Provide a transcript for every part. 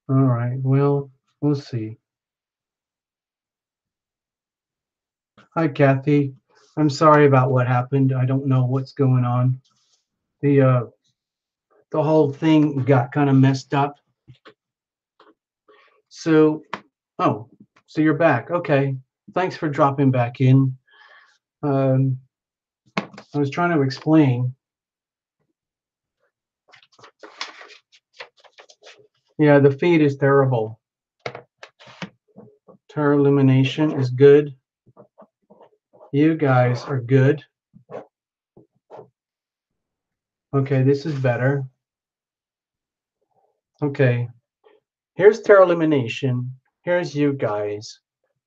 All right. Well, we'll see. Hi, Kathy. I'm sorry about what happened. I don't know what's going on. The whole thing got kind of messed up. So, oh, so you're back. Okay. Thanks for dropping back in. Um, I was trying to explain. Yeah, the feed is terrible. Terra illumination is good. You guys are good. Okay, this is better. Okay, here's Terra illumination. Here's you guys.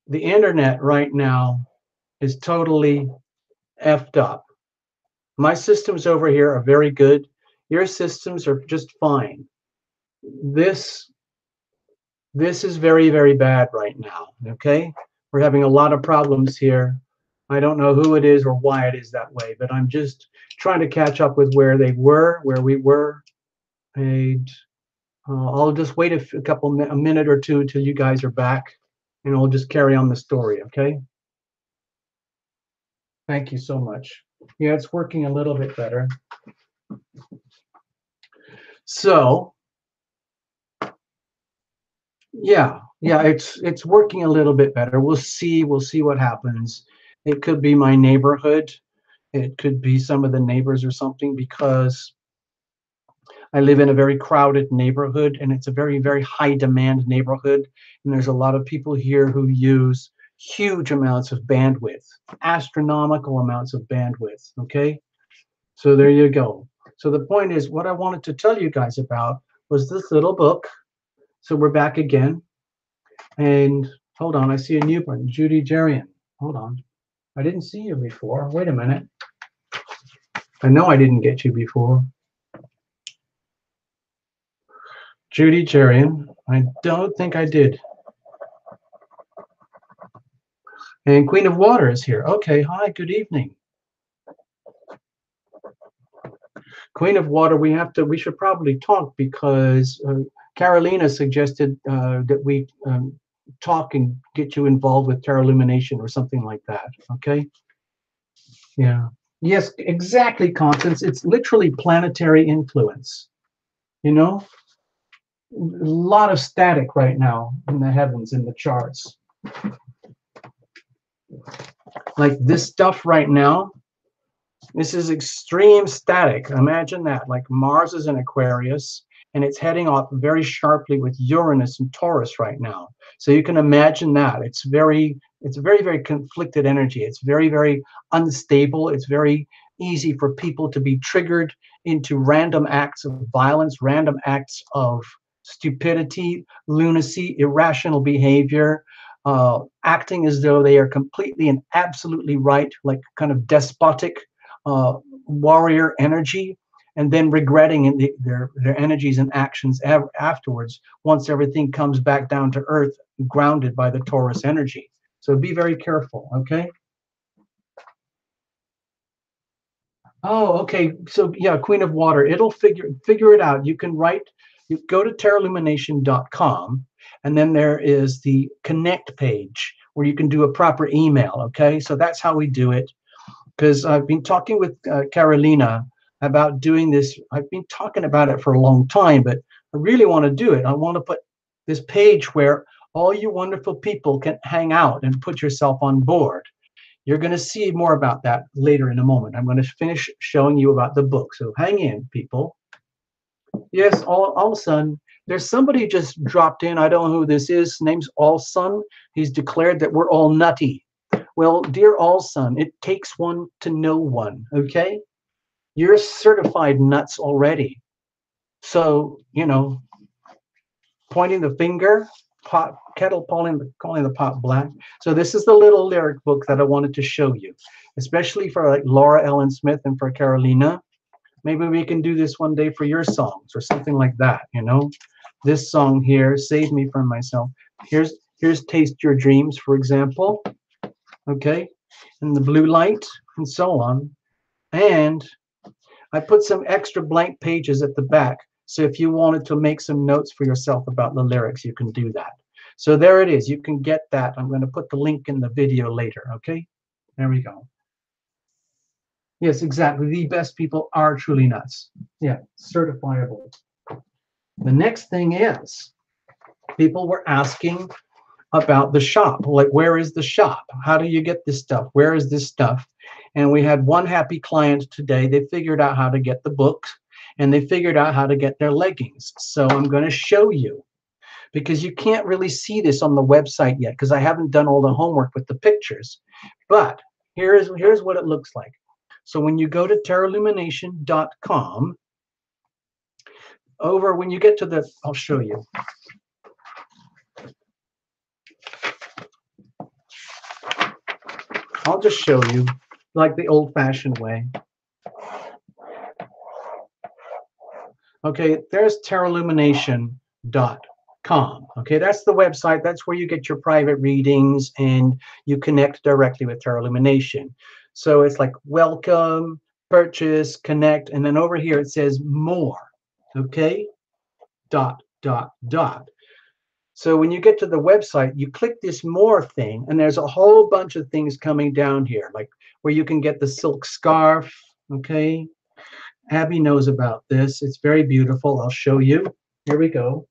The internet right now is totally effed up. My systems over here are very good. Your systems are just fine. This this is very, very bad right now. Okay, we're having a lot of problems here. I don't know who it is or why it is that way, but I'm just trying to catch up with where they were, where we were, and I'll just wait a minute or two till you guys are back, and I'll just carry on the story. Okay. Thank you so much. Yeah, it's working a little bit better. So yeah, it's working a little bit better. We'll see what happens. It could be my neighborhood. It could be some of the neighbors or something because I live in a very crowded neighborhood and it's a very, very high demand neighborhood. And there's a lot of people here who use huge amounts of bandwidth, astronomical amounts of bandwidth. Okay. So there you go. So the point is, what I wanted to tell you guys about was this little book. So we're back again. And hold on, I see a new one, Judy Jerian. Hold on. I didn't see you before. Wait a minute. I know I didn't get you before. Judy Jerian. I don't think I did. And Queen of Water is here. Okay, hi, good evening. Queen of Water, we should probably talk because Carolina suggested that we talk and get you involved with Terra Illumination or something like that. Okay. Yeah. Yes, exactly, Constance. It's literally planetary influence. You know, a lot of static right now in the heavens, in the charts. Like this stuff right now, this is extreme static. Imagine that. Like Mars is in Aquarius and it's heading off very sharply with Uranus and Taurus right now. So you can imagine that. It's very, very conflicted energy. It's very, very unstable. It's very easy for people to be triggered into random acts of violence, random acts of stupidity, lunacy, irrational behavior, acting as though they are completely and absolutely right, like kind of despotic warrior energy, and then regretting their energies and actions afterwards once everything comes back down to earth, grounded by the Taurus energy. So be very careful, okay? Oh, okay. So yeah, Queen of Water. It'll figure it out. You can write. You go to terraillumination.com, and then there is the connect page where you can do a proper email. Okay, so that's how we do it. Because I've been talking with Carolina about doing this. I've been talking about it for a long time, but I really want to do it. I want to put this page where all you wonderful people can hang out and put yourself on board. You're going to see more about that later in a moment. I'm going to finish showing you about the book. So hang in, people. Yes, all Sun. There's somebody just dropped in. I don't know who this is. His name's All Sun. He's declared that we're all nutty. Well, dear All Sun, it takes one to know one, okay? You're certified nuts already. So, pointing the finger, pot kettle calling the pot black. So this is the little lyric book that I wanted to show you, especially for like Laura Ellen Smith and for Carolina. Maybe we can do this one day for your songs or something like that. This song here, Save Me From Myself. Here's Taste Your Dreams, for example. Okay, and the blue light and so on. And I put some extra blank pages at the back So if you wanted to make some notes for yourself about the lyrics, you can do that. So there it is. You can get that. I'm going to put the link in the video later. Okay, there we go. Yes, exactly. The best people are truly nuts. Yeah, certifiable. The next thing is people were asking about the shop. Like, where is the shop? How do you get this stuff? Where is this stuff? And we had one happy client today. They figured out how to get the books and they figured out how to get their leggings. So I'm going to show you, because you can't really see this on the website yet because I haven't done all the homework with the pictures. But here's what it looks like. So when you go to terralumination.com, over when you get to the, I'll show you. I'll just show you like the old-fashioned way. Okay, there's terralumination.com. Okay, that's the website. That's where you get your private readings and you connect directly with Terralumination. So it's like welcome, purchase, connect, and then over here it says more. Okay, ... So when you get to the website, you click this more thing, and there's a whole bunch of things coming down here, like where you can get the silk scarf. Okay, Abby knows about this. It's very beautiful. I'll show you. Here we go.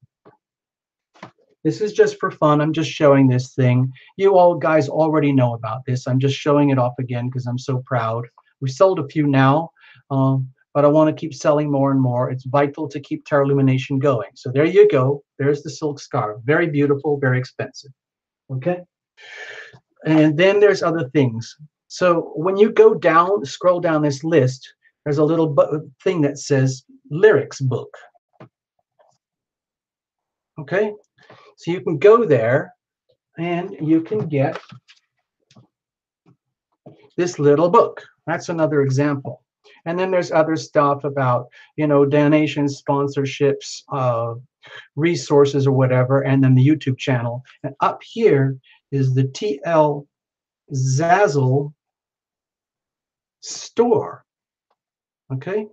This is just for fun. I'm just showing this thing. You all guys already know about this. I'm just showing it off again because I'm so proud. We sold a few now, but I want to keep selling more and more. It's vital to keep Terralumination going. So there you go. There's the silk scarf. Very beautiful, very expensive. Okay. And then there's other things. So when you go down, scroll down this list, there's a little thing that says lyrics book. Okay. So you can go there and you can get this little book. That's another example. And then there's other stuff about, donations, sponsorships, resources or whatever, and then the YouTube channel. And up here is the TL Zazzle store. Okay,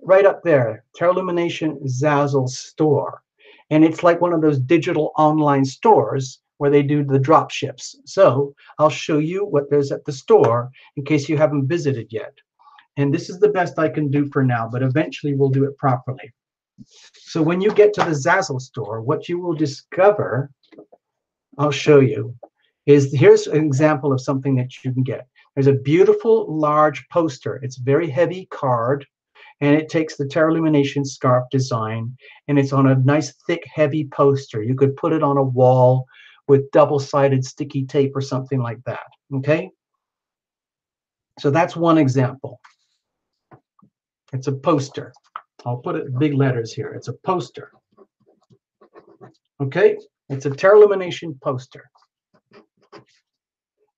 right up there, Terralumination Zazzle store. And it's like one of those digital online stores where they do the drop ships. So I'll show you what there's at the store in case you haven't visited yet. And this is the best I can do for now, but eventually we'll do it properly. So when you get to the Zazzle store, what you will discover, I'll show you, is here's an example of something that you can get. There's a beautiful large poster. It's very heavy card, and it takes the Terralumination scarf design, and it's on a nice thick heavy poster. You could put it on a wall with double-sided sticky tape or something like that. Okay, so that's one example. It's a poster. I'll put it in big letters here. It's a poster. Okay, it's a Terralumination poster.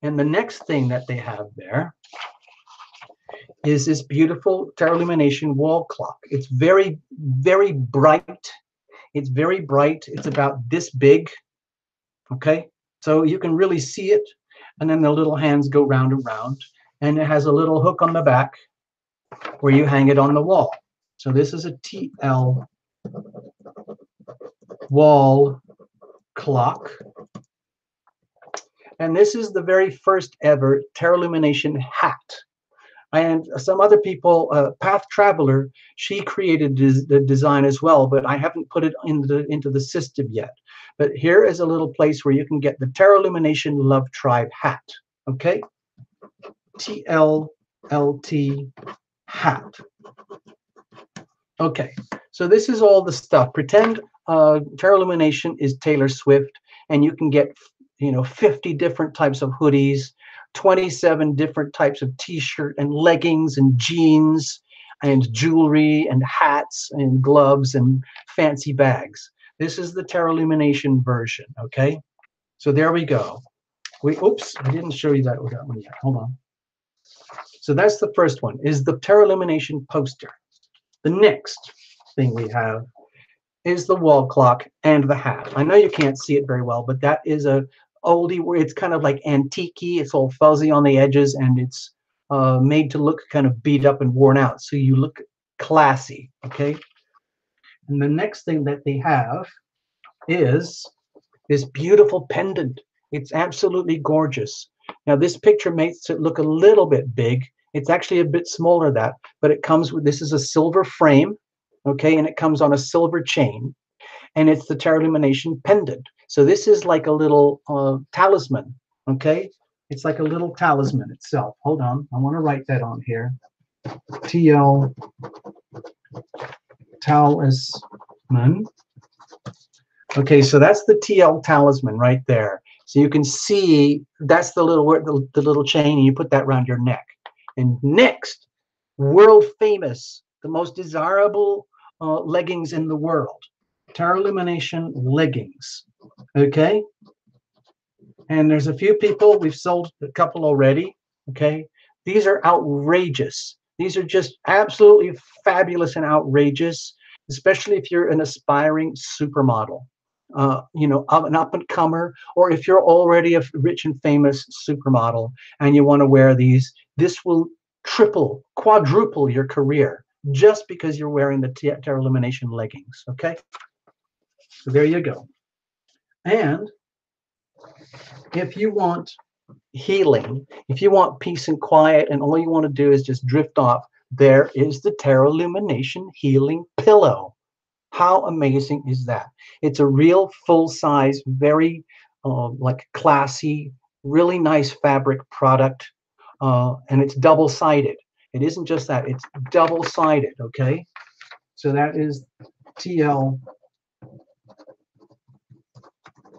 And the next thing that they have there is this beautiful Terralumination wall clock. It's very, very bright. It's very bright. It's about this big. Okay, so you can really see it. And then the little hands go round and round. And it has a little hook on the back where you hang it on the wall. So this is a TL wall clock. And this is the very first ever Terralumination hat. And some other people, Path Traveler, she created the design as well, but I haven't put it into the system yet. But here is a little place where you can get the Terralumination Love Tribe hat. Okay? TLLT hat. Okay, so this is all the stuff. Pretend Terralumination is Taylor Swift, and you can get 50 different types of hoodies, 27 different types of t-shirt and leggings and jeans and jewelry and hats and gloves and fancy bags. This is the Terralumination version. Okay, so there we go. Oops, I didn't show you that one yet. Hold on. So that's the first one, is the Terralumination poster. The next thing we have is the wall clock and the hat. I know you can't see it very well, but that is a oldie where it's kind of like antique-y. It's all fuzzy on the edges, and it's made to look kind of beat up and worn out, so you look classy. Okay, And the next thing that they have is this beautiful pendant. It's absolutely gorgeous. Now this picture makes it look a little bit big. It's actually a bit smaller than that, but it comes with, this is a silver frame, okay, and it comes on a silver chain, and it's the Terra Illumination pendant. So this is like a little talisman, okay? It's like a little talisman itself. Hold on, I want to write that on here. TL talisman. Okay, so that's the TL talisman right there. So you can see that's the little chain, and you put that around your neck. And next, world famous, the most desirable leggings in the world, Terra Illumination leggings. Okay, and there's a few people, we've sold a couple already. Okay, these are outrageous. These are just absolutely fabulous and outrageous, especially if you're an aspiring supermodel. You know, an up-and-comer, or if you're already a rich and famous supermodel and you want to wear these, this will triple, quadruple your career just because you're wearing the Terra Illumination leggings. Okay, so there you go. And if you want healing, if you want peace and quiet, and all you want to do is just drift off, there is the Terra Illumination Healing Pillow. How amazing is that? It's a real full-size, very like classy, really nice fabric product, and it's double-sided. It isn't just that, it's double-sided, okay? So that is TL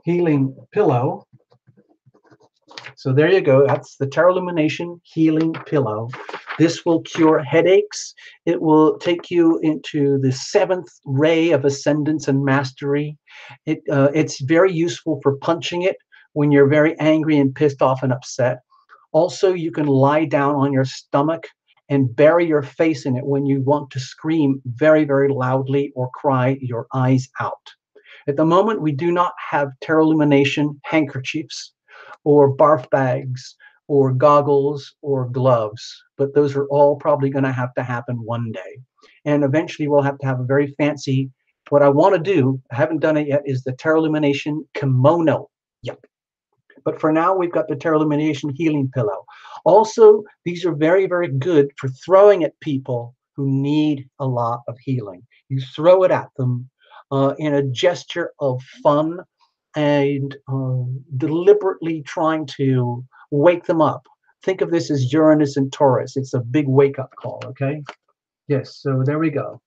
Healing Pillow. So there you go. That's the Terra Illumination Healing Pillow. This will cure headaches. It will take you into the 7th ray of ascendance and mastery. It's very useful for punching it when you're very angry and pissed off and upset. Also, you can lie down on your stomach and bury your face in it when you want to scream very, very loudly or cry your eyes out. At the moment, we do not have Terra Illumination handkerchiefs or barf bags or goggles or gloves, but those are all probably going to happen one day. And eventually we'll have to have a very fancy, what I want to do, I haven't done it yet, is the Terra Illumination kimono. Yep. But for now, we've got the Terra Illumination Healing Pillow. Also, these are very, very good for throwing at people who need a lot of healing. You throw it at them in a gesture of fun and deliberately trying to wake them up. Think of this as Uranus and Taurus. It's a big wake-up call, okay? Yes, so there we go.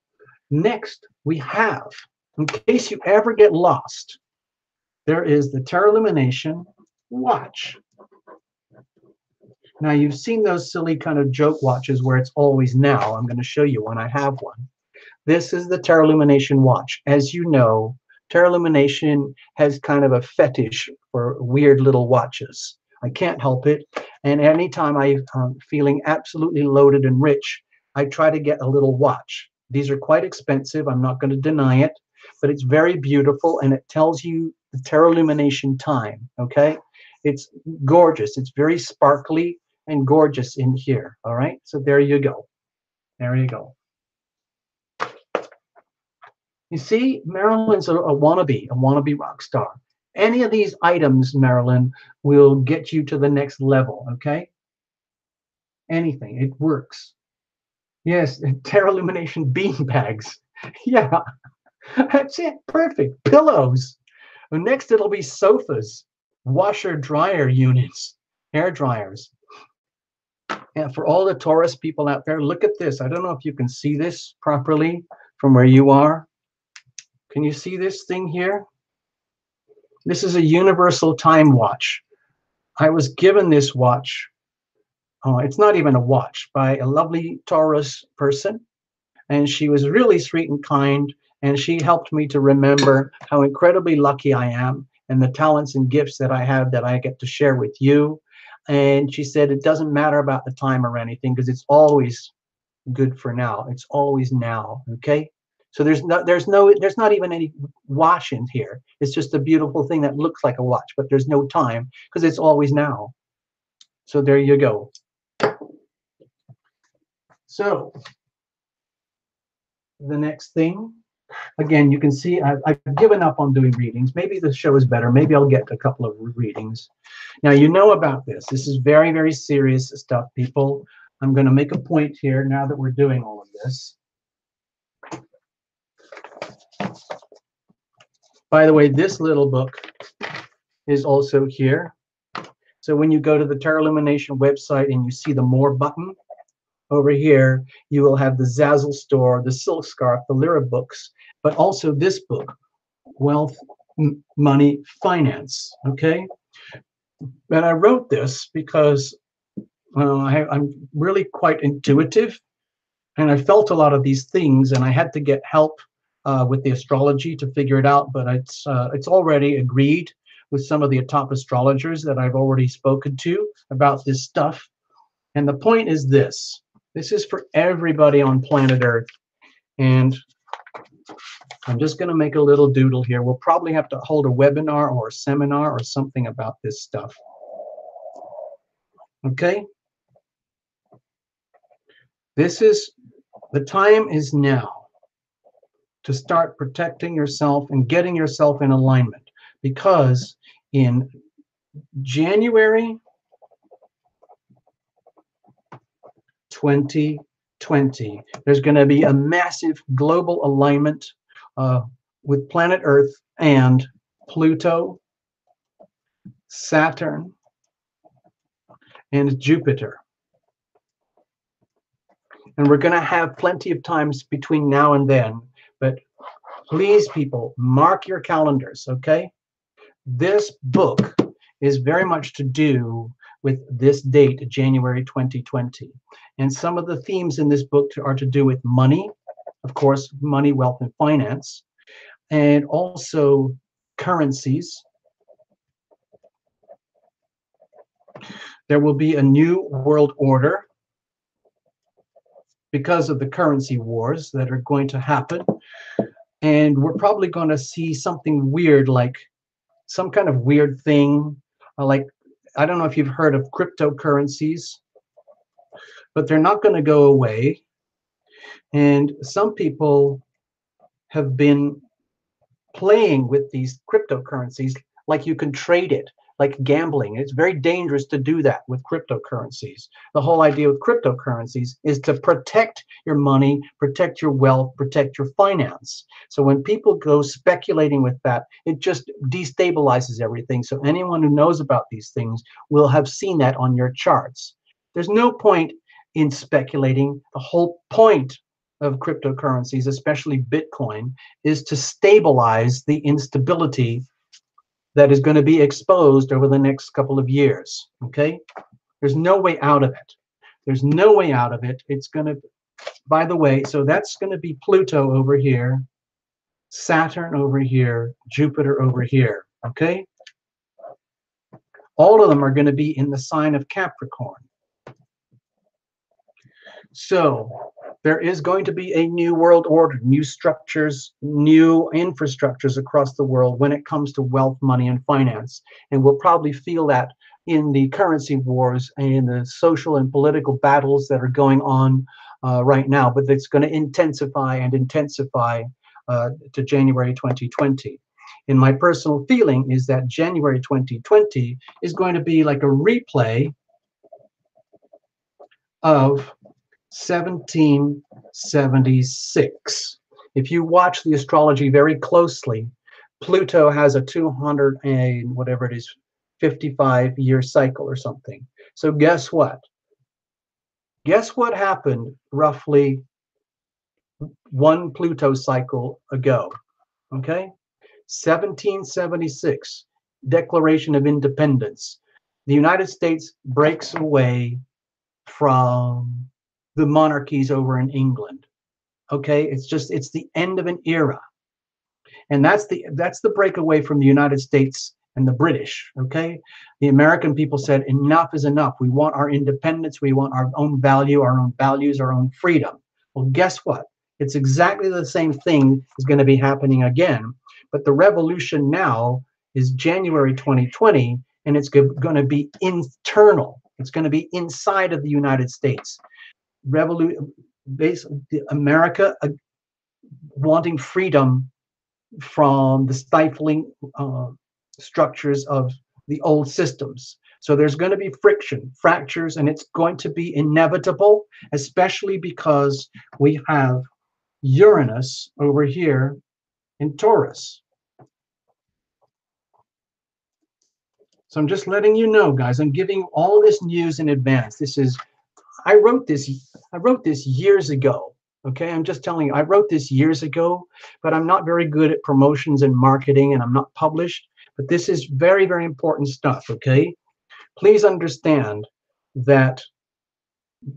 Next, we have, in case you ever get lost, there is the Terra Illumination watch. Now, you've seen those silly kind of joke watches where it's always now. I'm going to show you when I have one. This is the Terra Illumination watch. As you know, Terra Illumination has kind of a fetish for weird little watches. I can't help it. And anytime I'm feeling absolutely loaded and rich, I try to get a little watch. These are quite expensive. I'm not going to deny it, but it's very beautiful, and it tells you the Terra Illumination time, okay? It's gorgeous. It's very sparkly and gorgeous in here, all right? So there you go. There you go. You see, Marilyn's a wannabe rock star. Any of these items, Marilyn, will get you to the next level, okay? Anything, it works. Yes, Terra Illumination bean bags. Yeah, that's it, perfect. Pillows. Next, it'll be sofas, washer dryer units, hair dryers. And for all the Taurus people out there, look at this. I don't know if you can see this properly from where you are. Can you see this thing here? This is a universal time watch. I was given this watch, it's not even a watch, by a lovely Taurus person. And she was really sweet and kind. And she helped me to remember how incredibly lucky I am and the talents and gifts that I have that I get to share with you. And she said, it doesn't matter about the time or anything, because it's always good for now. It's always now, okay? So there's not even any watch in here. It's just a beautiful thing that looks like a watch, but there's no time because it's always now. So there you go. So the next thing Again, you can see I've given up on doing readings. Maybe the show is better. Maybe I'll get a couple of readings. Now, you know about this. This is very, very serious stuff, people. I'm going to make a point here now that we're doing all of this. By the way, this little book is also here. So when you go to the Terra Illumination website and you see the More button, over here, you will have the Zazzle Store, the Silk Scarf, the Lyra books, but also this book, Wealth, Money, Finance, okay? And I wrote this because I'm really quite intuitive, and I felt a lot of these things, and I had to get help with the astrology to figure it out, but it's already agreed with some of the top astrologers that I've already spoken to about this stuff. And the point is this. This is for everybody on planet Earth. And I'm just going to make a little doodle here. We'll probably have to hold a webinar or a seminar or something about this stuff. Okay? The time is now to start protecting yourself and getting yourself in alignment, because in January 2020, there's going to be a massive global alignment with planet Earth and Pluto, Saturn, and Jupiter. And we're going to have plenty of times between now and then, but please, people, mark your calendars, okay? This book is very much to do with this date, January 2020. And some of the themes in this book are to do with money, of course, money, wealth, and finance, and also currencies. There will be a new world order because of the currency wars that are going to happen. And we're probably going to see something weird, like some kind of weird thing, like, I don't know if you've heard of cryptocurrencies, but they're not going to go away. And some people have been playing with these cryptocurrencies like you can trade it, like gambling. It's very dangerous to do that with cryptocurrencies. The whole idea with cryptocurrencies is to protect your money, protect your wealth, protect your finance. So when people go speculating with that, it just destabilizes everything. So anyone who knows about these things will have seen that on your charts. There's no point in speculating. The whole point of cryptocurrencies, especially Bitcoin, is to stabilize the instability that is going to be exposed over the next couple of years, okay? There's no way out of it. There's no way out of it. It's going to, by the way, so that's going to be Pluto over here, Saturn over here, Jupiter over here, okay? All of them are going to be in the sign of Capricorn. So there is going to be a new world order, new structures, new infrastructures across the world when it comes to wealth, money, and finance. And we'll probably feel that in the currency wars and the social and political battles that are going on right now. But it's going to intensify and intensify to January 2020. And my personal feeling is that January 2020 is going to be like a replay of 1776. If you watch the astrology very closely, Pluto has a 200 and whatever it is, 55-year cycle or something. So guess what? Guess what happened roughly one Pluto cycle ago? Okay, 1776, Declaration of Independence. The United States breaks away from the monarchies over in England. Okay, it's the end of an era. And that's the breakaway from the United States and the British. Okay, the American people said enough is enough. We want our independence. We want our own value, our own values, our own freedom. Well, guess what? It's exactly the same thing is going to be happening again. But the revolution now is January 2020, and it's going to be internal. It's going to be inside of the United States. America wanting freedom from the stifling structures of the old systems. So there's going to be friction, fractures, and it's going to be inevitable, especially because we have Uranus over here in Taurus. So I'm just letting you know, guys. I'm giving all this news in advance. I wrote this years ago. Okay, I'm just telling you, I wrote this years ago, but I'm not very good at promotions and marketing, and I'm not published. But this is very, very important stuff. Okay, please understand that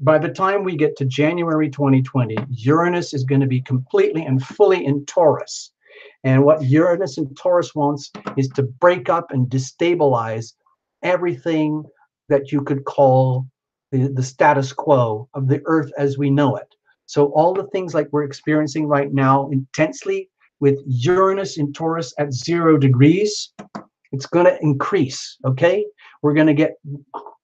by the time we get to January 2020, Uranus is going to be completely and fully in Taurus. And what Uranus and Taurus wants is to break up and destabilize everything that you could call the status quo of the earth as we know it. So all the things like we're experiencing right now intensely with Uranus in Taurus at 0 degrees, it's going to increase, okay? We're going to get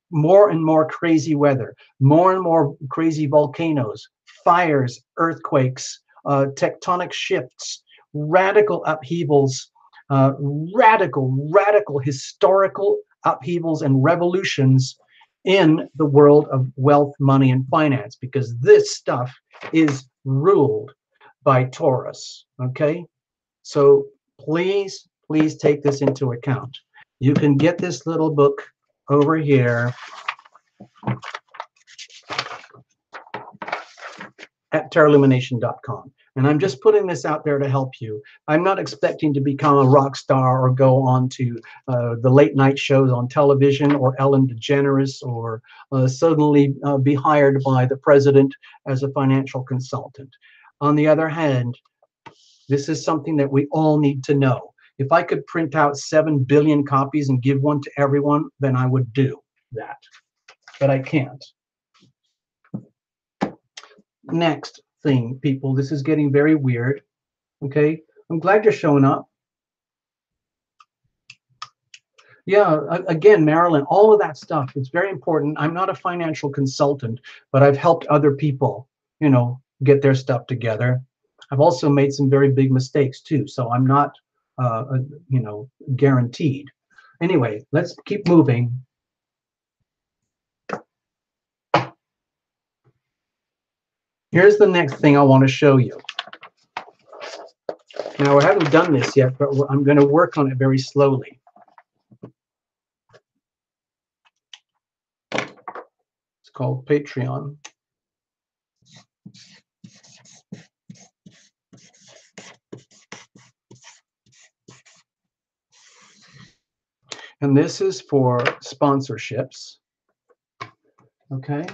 more and more crazy weather, more and more crazy volcanoes, fires, earthquakes, tectonic shifts, radical upheavals, radical historical upheavals and revolutions in the world of wealth, money, and finance, because this stuff is ruled by Taurus, okay? So please, please take this into account. You can get this little book over here at terraillumination.com. And I'm just putting this out there to help you. I'm not expecting to become a rock star or go on to the late night shows on television or Ellen DeGeneres or suddenly be hired by the president as a financial consultant. On the other hand, this is something that we all need to know. If I could print out 7 billion copies and give one to everyone, then I would do that. But I can't. Next thing, people, this is getting very weird. Okay, I'm glad you're showing up. Yeah, again, Marilyn, all of that stuff, it's very important. I'm not a financial consultant, but I've helped other people, you know, get their stuff together. I've also made some very big mistakes too, so I'm not, you know, guaranteed. Anyway, let's keep moving. Here's the next thing I want to show you. Now, I haven't done this yet, but I'm going to work on it very slowly. It's called Patreon. And this is for sponsorships. Okay.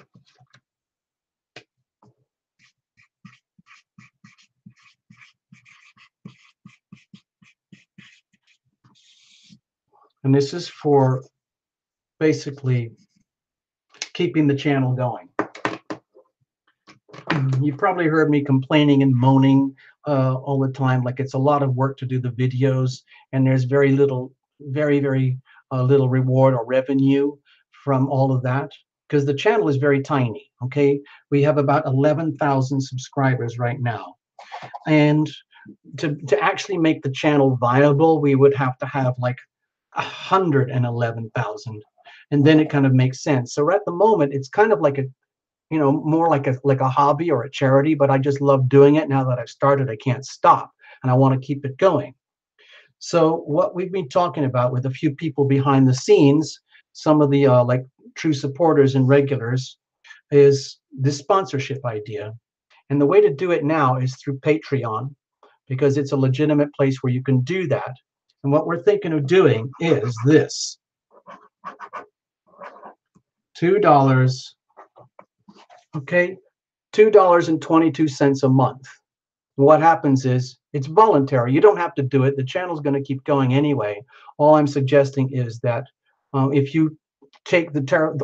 And this is for basically keeping the channel going. You've probably heard me complaining and moaning all the time, like it's a lot of work to do the videos, and there's very little, very little reward or revenue from all of that, because the channel is very tiny. Okay, we have about 11,000 subscribers right now, and to actually make the channel viable, we would have to have like 111,000, and then it kind of makes sense. So at the moment, it's kind of like a, you know, more like a hobby or a charity, but I just love doing it. Now that I've started, I can't stop, and I want to keep it going. So what we've been talking about with a few people behind the scenes, some of the like true supporters and regulars, is this sponsorship idea. And the way to do it now is through Patreon, because it's a legitimate place where you can do that. And what we're thinking of doing is this. $2, okay, $2.22 a month. What happens is it's voluntary. You don't have to do it. The channel's going to keep going anyway. All I'm suggesting is that if you take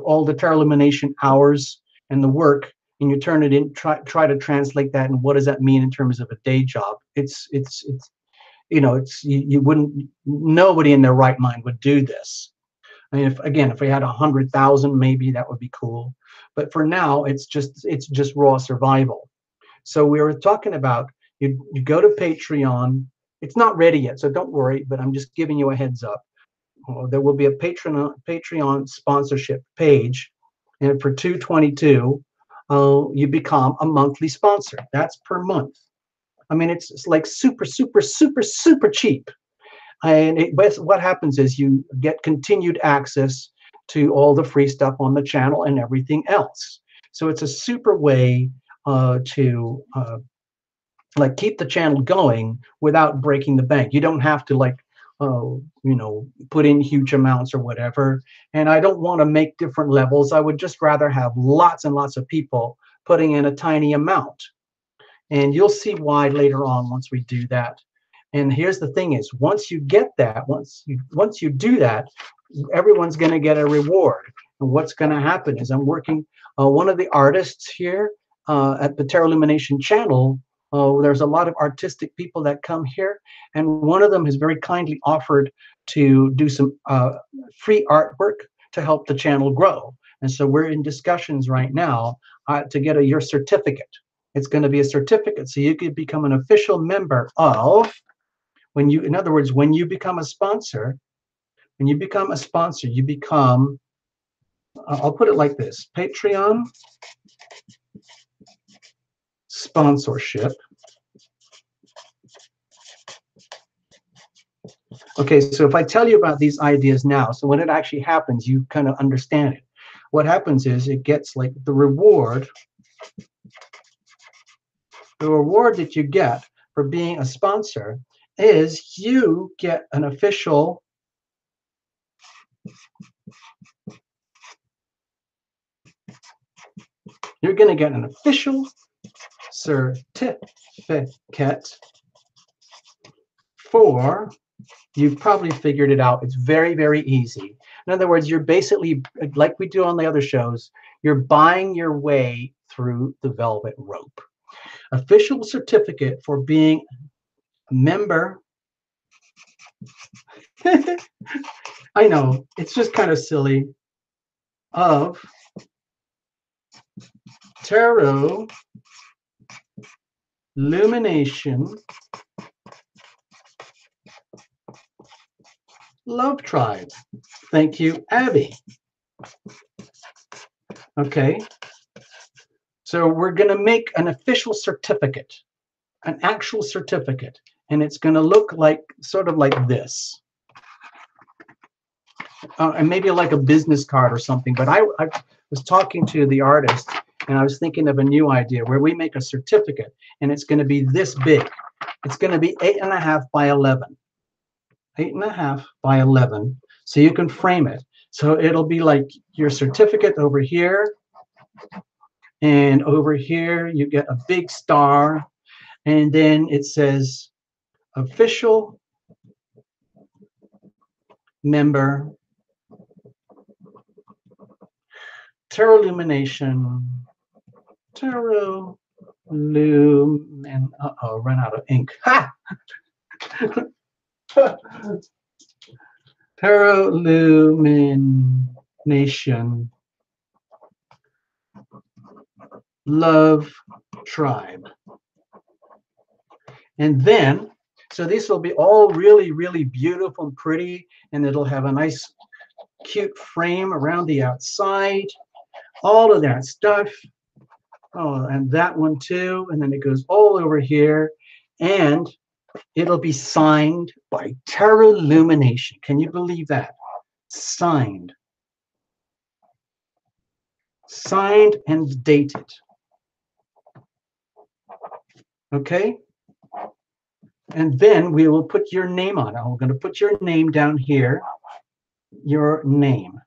all the Terra Illumination hours and the work, and you turn it in, try to translate that, and what does that mean in terms of a day job? It's you know, you wouldn't, nobody in their right mind would do this. I mean, if we had 100,000, maybe that would be cool. But for now, it's just raw survival. So we were talking about You go to Patreon. It's not ready yet, so don't worry, but I'm just giving you a heads up. There will be a Patreon sponsorship page, and for $2.22, you become a monthly sponsor. That's per month. I mean, it's like super, super, super, super cheap. And what happens is you get continued access to all the free stuff on the channel and everything else. So it's a super way to like keep the channel going without breaking the bank. You don't have to like put in huge amounts or whatever. And I don't want to make different levels. I would just rather have lots and lots of people putting in a tiny amount. And you'll see why later on once we do that. And here's the thing is, once you get that, once you do that, everyone's going to get a reward. And what's going to happen is I'm working, one of the artists here at the Terra Illumination channel, there's a lot of artistic people that come here, and one of them has very kindly offered to do some free artwork to help the channel grow. And so we're in discussions right now to get your certificate. It's going to be a certificate, so you could become an official member of, in other words, when you become a sponsor, you become, I'll put it like this, Patreon sponsorship. Okay, so if I tell you about these ideas now, so when it actually happens, you kind of understand it. What happens is it gets like the reward that you get for being a sponsor is you get an official certificate for, you've probably figured it out. It's very, very easy. In other words, you're basically, like we do on the other shows, you're buying your way through the velvet rope. Official certificate for being a member. I know, it's just kind of silly, of Terra Illumination Love Tribe. Thank you, Abby. Okay, so we're going to make an official certificate, an actual certificate, and it's going to look like sort of like this. And maybe like a business card or something, but I was talking to the artist and I was thinking of a new idea where we make a certificate and it's going to be this big. It's going to be 8.5 by 11. 8.5 by 11. So you can frame it. So it'll be like your certificate over here, and over here you get a big star, and then it says official member Terra Illumination. Terra Lumen. Uh-oh, ran out of ink. Ha! Terra Illumination Love Tribe. And then, so these will be all really, really beautiful and pretty, and it'll have a nice, cute frame around the outside. All of that stuff. Oh, and that one too. And then it goes all over here. And it'll be signed by Terra Illumination. Can you believe that? Signed. Signed and dated. Okay? And then we will put your name on it. I'm going to put your name down here. Your name.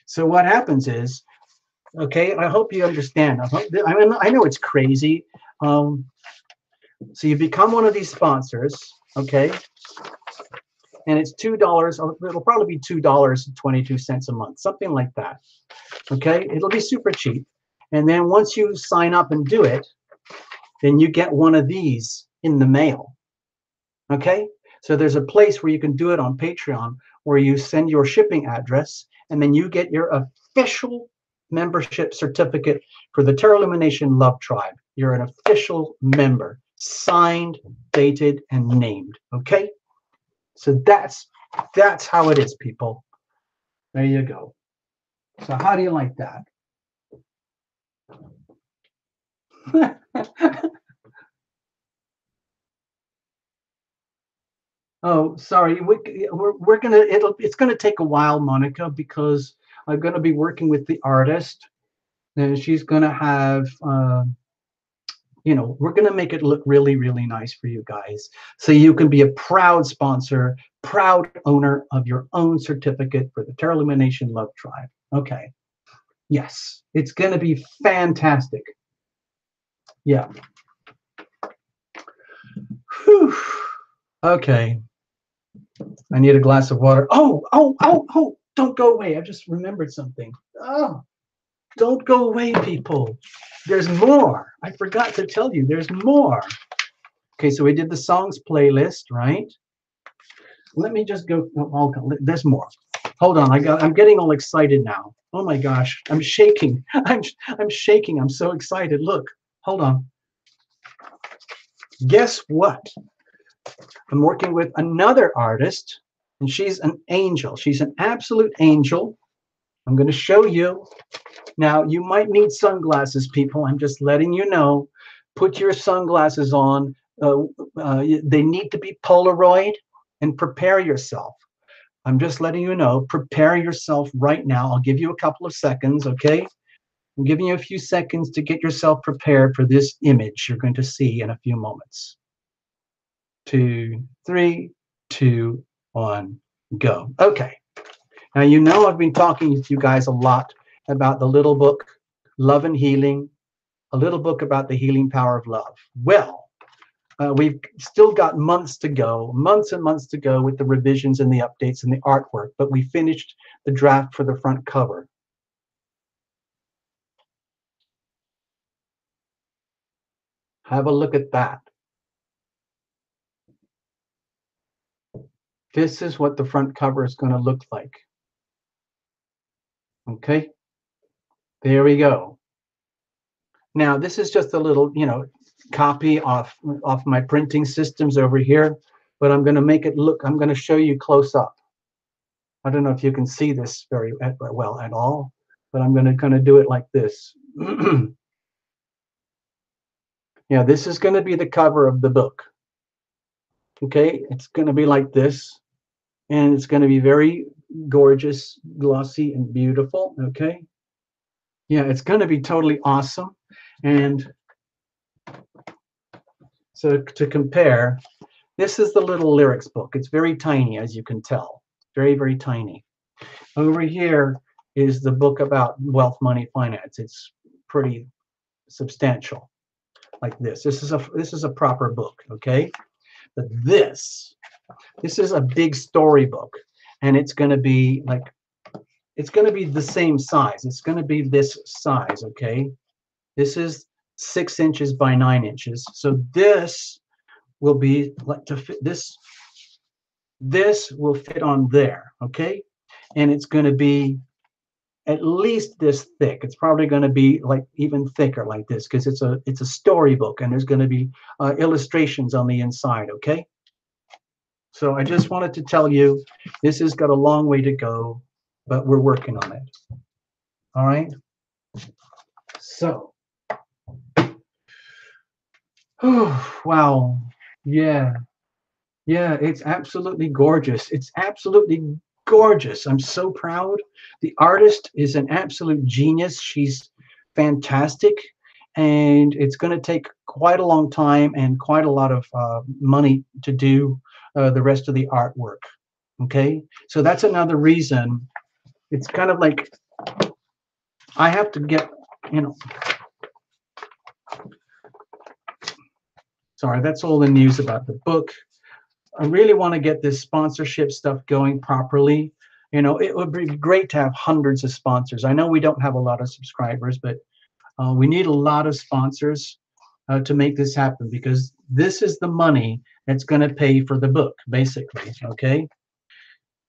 So what happens is, okay, I hope you understand. I know it's crazy. So you become one of these sponsors, okay? And it's $2. It'll probably be $2.22 a month, something like that. Okay, it'll be super cheap. And then once you sign up and do it, then you get one of these in the mail. Okay, so there's a place where you can do it on Patreon, where you send your shipping address, and then you get your official membership certificate for the Terra Illumination Love Tribe. You're an official member, signed, dated, and named. Okay? So that's how it is, people. There you go. So how do you like that? Oh, sorry. We're gonna it's gonna take a while, Monica, because I'm gonna be working with the artist, and she's gonna have we're gonna make it look really, really nice for you guys, so you can be a proud sponsor, proud owner of your own certificate for the Terra Illumination Love Tribe. Okay. Yes, it's gonna be fantastic. Yeah. Whew. Okay. I need a glass of water. Oh, don't go away. I just remembered something. Oh, don't go away, people. There's more. I forgot to tell you, there's more. Okay, so we did the songs playlist, right? Let me just go. Oh, there's more. Hold on. I'm getting all excited now. Oh my gosh, I'm shaking. I'm shaking. I'm so excited. Look, hold on. Guess what? I'm working with another artist, and she's an angel. She's an absolute angel. I'm going to show you. Now, you might need sunglasses, people. I'm just letting you know. Put your sunglasses on. They need to be Polaroid, and prepare yourself. I'm just letting you know. Prepare yourself right now. I'll give you a couple of seconds, okay? I'm giving you a few seconds to get yourself prepared for this image you're going to see in a few moments. 2, 3, 2, 1, go. Okay. Now, you know I've been talking to you guys a lot about the little book, Love and Healing, a little book about the healing power of love. Well, we've still got months to go, months and months to go with the revisions and the updates and the artwork, but we finished the draft for the front cover. Have a look at that. This is what the front cover is going to look like. Okay, there we go. Now, this is just a little, copy off my printing systems over here, but I'm going to make it look, I'm going to show you close up. I don't know if you can see this very well at all, but I'm going to kind of do it like this. Yeah, this is going to be the cover of the book. Okay, it's going to be like this, and it's going to be very gorgeous, glossy, and beautiful. Okay, yeah, it's going to be totally awesome. And so to compare, this is the little lyrics book. It's very tiny, as you can tell, very, very tiny. Over here is the book about wealth, money, finance. It's pretty substantial, like this. This is a proper book, okay? But this is a big storybook, and it's going to be like, it's going to be the same size. It's going to be this size, okay? This is 6 inches by 9 inches. So this will be like to fit this. This will fit on there, okay? And it's going to be at least this thick. It's probably going to be like even thicker like this, because it's a storybook, and there's going to be illustrations on the inside, okay? So I just wanted to tell you, this has got a long way to go, but we're working on it. All right? So, oh, wow. Yeah. Yeah, it's absolutely gorgeous. It's absolutely gorgeous. I'm so proud. The artist is an absolute genius. She's fantastic. And it's going to take quite a long time and quite a lot of money to do the rest of the artwork. Okay, so that's another reason. It's kind of like I have to get, sorry, that's all the news about the book. I really want to get this sponsorship stuff going properly. It would be great to have hundreds of sponsors. I know we don't have a lot of subscribers, but we need a lot of sponsors to make this happen, because this is the money that's going to pay for the book, basically, okay?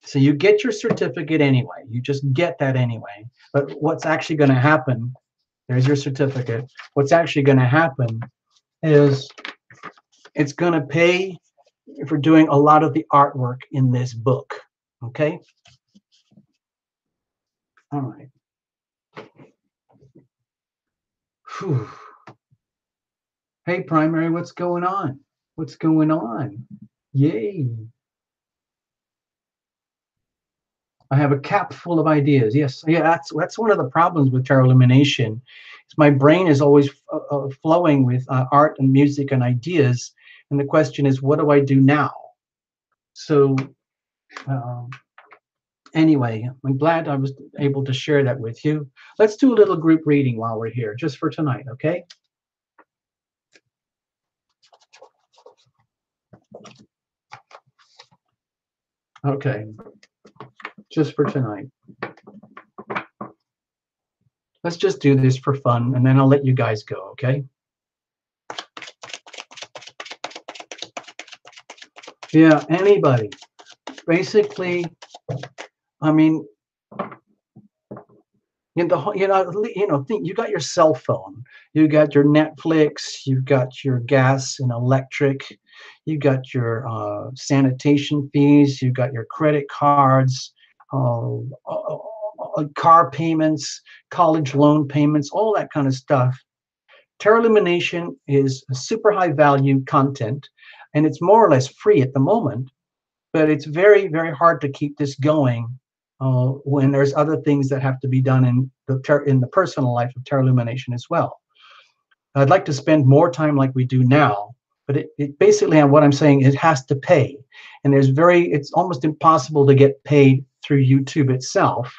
So you get your certificate anyway. You just get that anyway. But what's actually going to happen, there's your certificate. What's actually going to happen is it's going to pay for doing a lot of the artwork in this book. Okay? All right. Whew. Hey, Primary, what's going on? What's going on? Yay. I have a cap full of ideas. Yes, yeah, that's one of the problems with tarot illumination. My brain is always flowing with art and music and ideas, and the question is, what do I do now? So anyway, I'm glad I was able to share that with you. Let's do a little group reading while we're here, just for tonight, okay? Okay, just for tonight. Let's just do this for fun, and then I'll let you guys go, okay? Yeah, anybody. Basically, I mean, you got your cell phone, you got your Netflix, you've got your gas and electric, you got your sanitation fees, you got your credit cards, car payments, college loan payments, all that kind of stuff. Tarot Illumination is a super high value content, and it's more or less free at the moment, but it's very, very hard to keep this going when there's other things that have to be done in the personal life of tarot illumination as well. I'd like to spend more time like we do now, but it basically, on what I'm saying, it has to pay, and it's almost impossible to get paid through YouTube itself.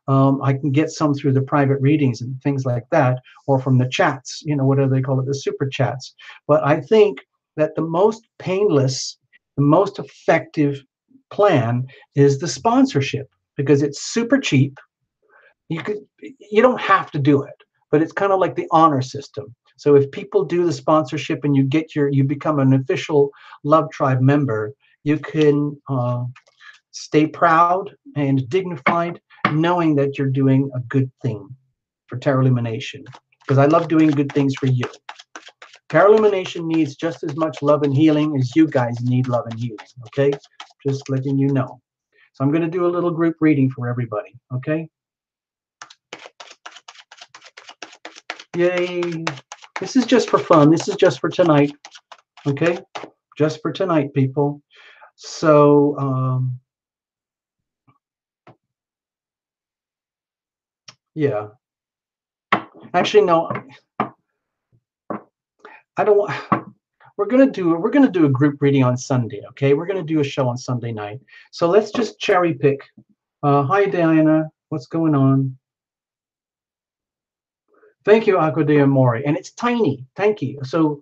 I can get some through the private readings and things like that, or from the chats, what do they call it, the super chats. But I think that the most painless, the most effective plan is the sponsorship, because it's super cheap. You don't have to do it, but it's kind of like the honor system. So if people do the sponsorship and you become an official Love Tribe member, you can stay proud and dignified, knowing that you're doing a good thing for tarot illumination. Because I love doing good things for you. Tarot illumination needs just as much love and healing as you guys need love and healing. Okay, just letting you know. So I'm going to do a little group reading for everybody. Okay. Yay! This is just for fun. This is just for tonight. Okay, just for tonight, people. So yeah. Actually, no. I don't want. We're gonna do a group reading on Sunday. Okay, we're gonna do a show on Sunday night. So let's just cherry pick. Hi, Diana. What's going on? Thank you, Aqua de Amore. And it's tiny. Thank you. So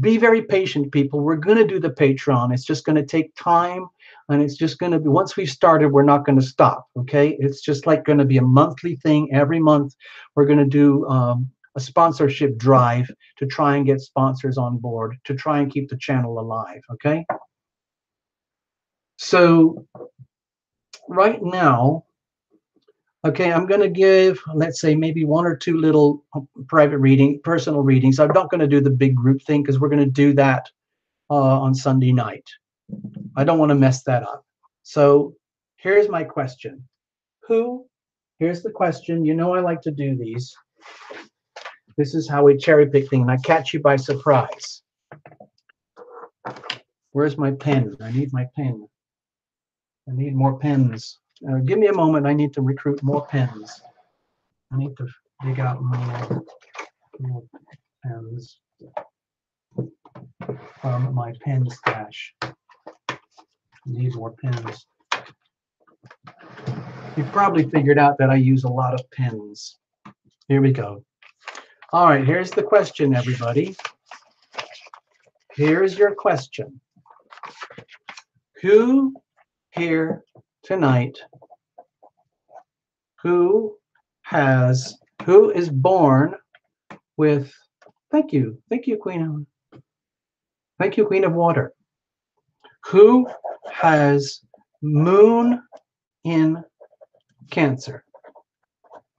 be very patient, people. We're going to do the Patreon. It's just going to take time. And it's just going to be, once we've started, we're not going to stop. Okay. It's just like going to be a monthly thing. Every month, we're going to do a sponsorship drive to try and get sponsors on board, to try and keep the channel alive. Okay. So right now, okay, I'm going to give, let's say, maybe one or two little private personal readings. I'm not going to do the big group thing because we're going to do that on Sunday night. I don't want to mess that up. So here's my question. Here's the question. I like to do these. This is how we cherry pick things, and I catch you by surprise. Where's my pen? I need my pen. I need more pens. Give me a moment. I need to recruit more pens. I need to dig out more pens from my pen stash. I need more pens. You've probably figured out that I use a lot of pens. Here we go. All right, here's the question, everybody. Here's your question. Who here tonight, who is born with, thank you, Queen of Water. Who has Moon in Cancer.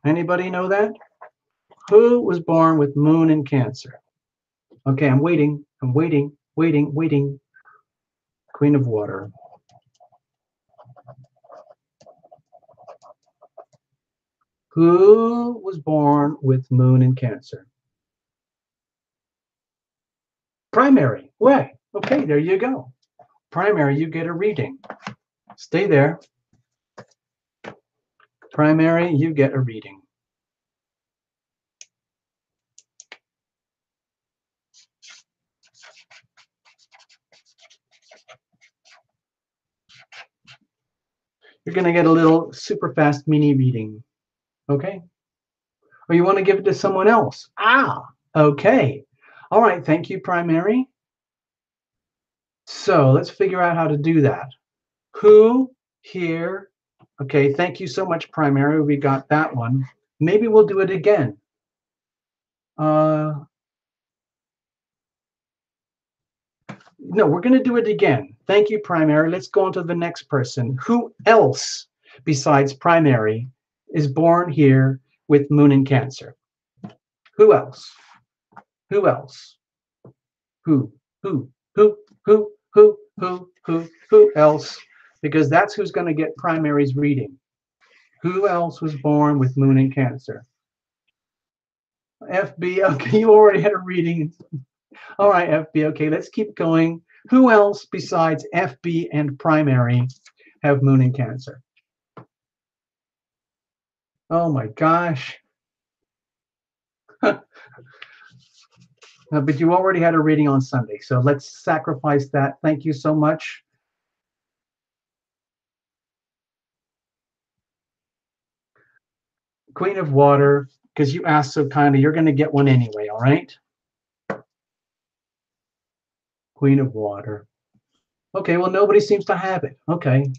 Anybody know that? Who was born with Moon in Cancer? Okay, I'm waiting. I'm waiting, waiting, waiting. Queen of Water. Who was born with Moon in Cancer? Primary. Way. Okay, there you go. Primary, you get a reading. Stay there. Primary, you get a reading. You're going to get a little super fast mini reading. Okay? Or you want to give it to someone else? Ah, okay. All right, thank you, Primary. So let's figure out how to do that. Who here? Okay, thank you so much, Primary. We got that one. Maybe we'll do it again. No, we're going to do it again. Thank you, Primary. Let's go on to the next person. Who else besides Primary is born here with Moon in Cancer? Who else? Who else? Who else? Because that's who's going to get Primary's reading. Who else was born with Moon in Cancer? FB, okay, you already had a reading. All right, FB, okay, let's keep going. Who else besides FB and Primary have Moon in Cancer? Oh my gosh. But you already had a reading on Sunday, so let's sacrifice that. Thank you so much. Queen of Water, because you asked so kindly, you're going to get one anyway, all right? Queen of Water. Okay, well, nobody seems to have it. Okay.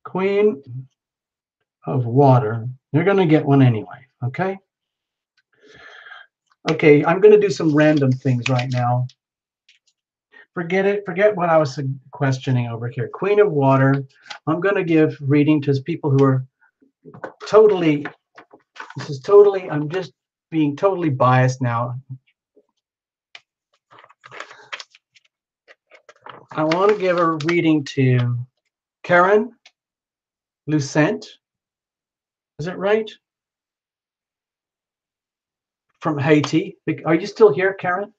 Queen of Water. You're going to get one anyway, okay? Okay, I'm going to do some random things right now. Forget it. Forget what I was questioning over here. Queen of Water. I'm going to give reading to people who are totally, this is totally, I'm just being totally biased now. I want to give a reading to Karen Lucent. Is it right? From Haiti. Are you still here, Karen?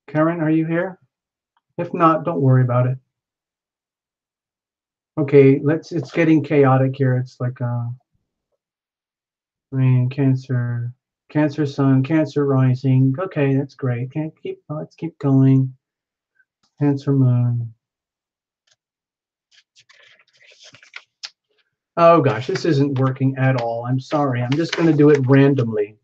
Karen, are you here? If not, don't worry about it. Okay, it's getting chaotic here. It's like Cancer, Cancer Sun, Cancer Rising. Okay, that's great. Let's keep going. Cancer Moon. Oh gosh, this isn't working at all. I'm sorry. I'm just going to do it randomly.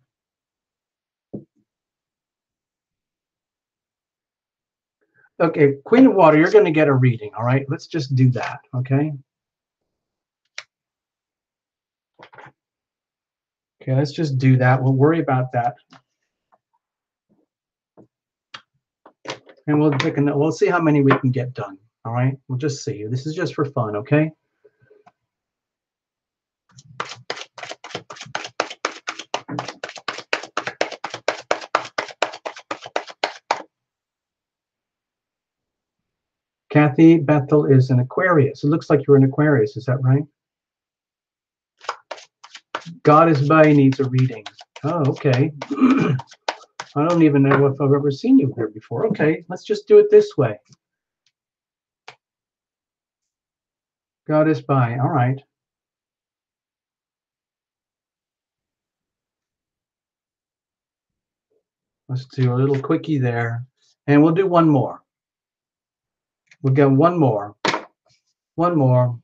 Okay, Queen of Water, you're going to get a reading, all right? Let's just do that, okay? Okay, let's just do that. We'll worry about that. And we'll see how many we can get done, all right? We'll just see. This is just for fun, okay? Kathy Bethel is an Aquarius. It looks like you're an Aquarius. Is that right? Goddess Bay needs a reading. Oh, okay. I don't even know if I've ever seen you here before. Okay, let's just do it this way. Goddess Bay. All right. Let's do a little quickie there. And we'll do one more. We'll get one more. One more.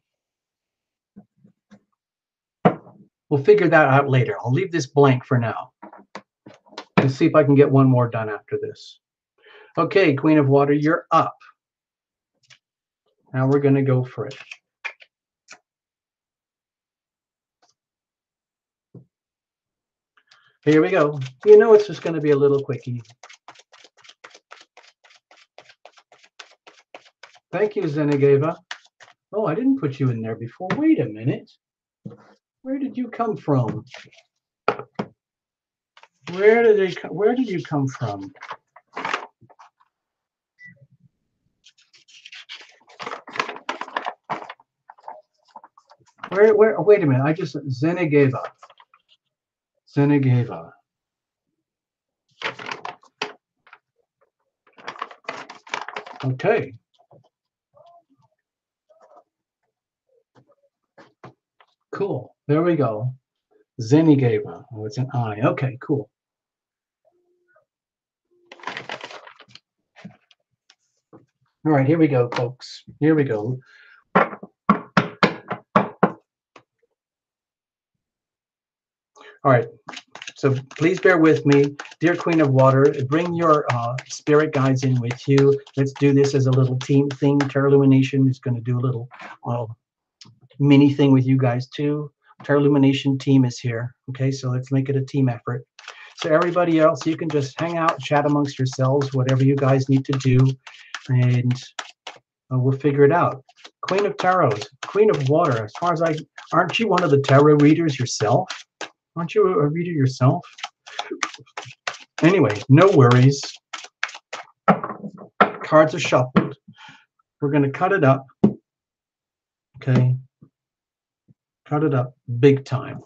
We'll figure that out later. I'll leave this blank for now. Let's see if I can get one more done after this. Okay, Queen of Water, you're up. Now we're going to go for it. Here we go. You know it's just going to be a little quickie. Thank you, Zenigeva. Oh, I didn't put you in there before. Wait a minute. Where did you come from? Where did you come from? Where wait a minute. I just Zenigeva. Zenigeva. Okay. Cool. There we go. Zenigeva. Oh, it's an I. Okay, cool. All right, here we go, folks. Here we go. All right, so please bear with me. Dear Queen of Water, bring your spirit guides in with you. Let's do this as a little team thing. Terra Illumination is going to do a little mini thing with you guys too. Terra Illumination team is here. Okay, so let's make it a team effort. So everybody else, you can just hang out, chat amongst yourselves, whatever you guys need to do, and we'll figure it out. Queen of Tarots, Queen of Water. As far as aren't you one of the tarot readers yourself? Aren't you a reader yourself? Anyway, no worries. Cards are shuffled. We're going to cut it up. Okay. Cut it up big time.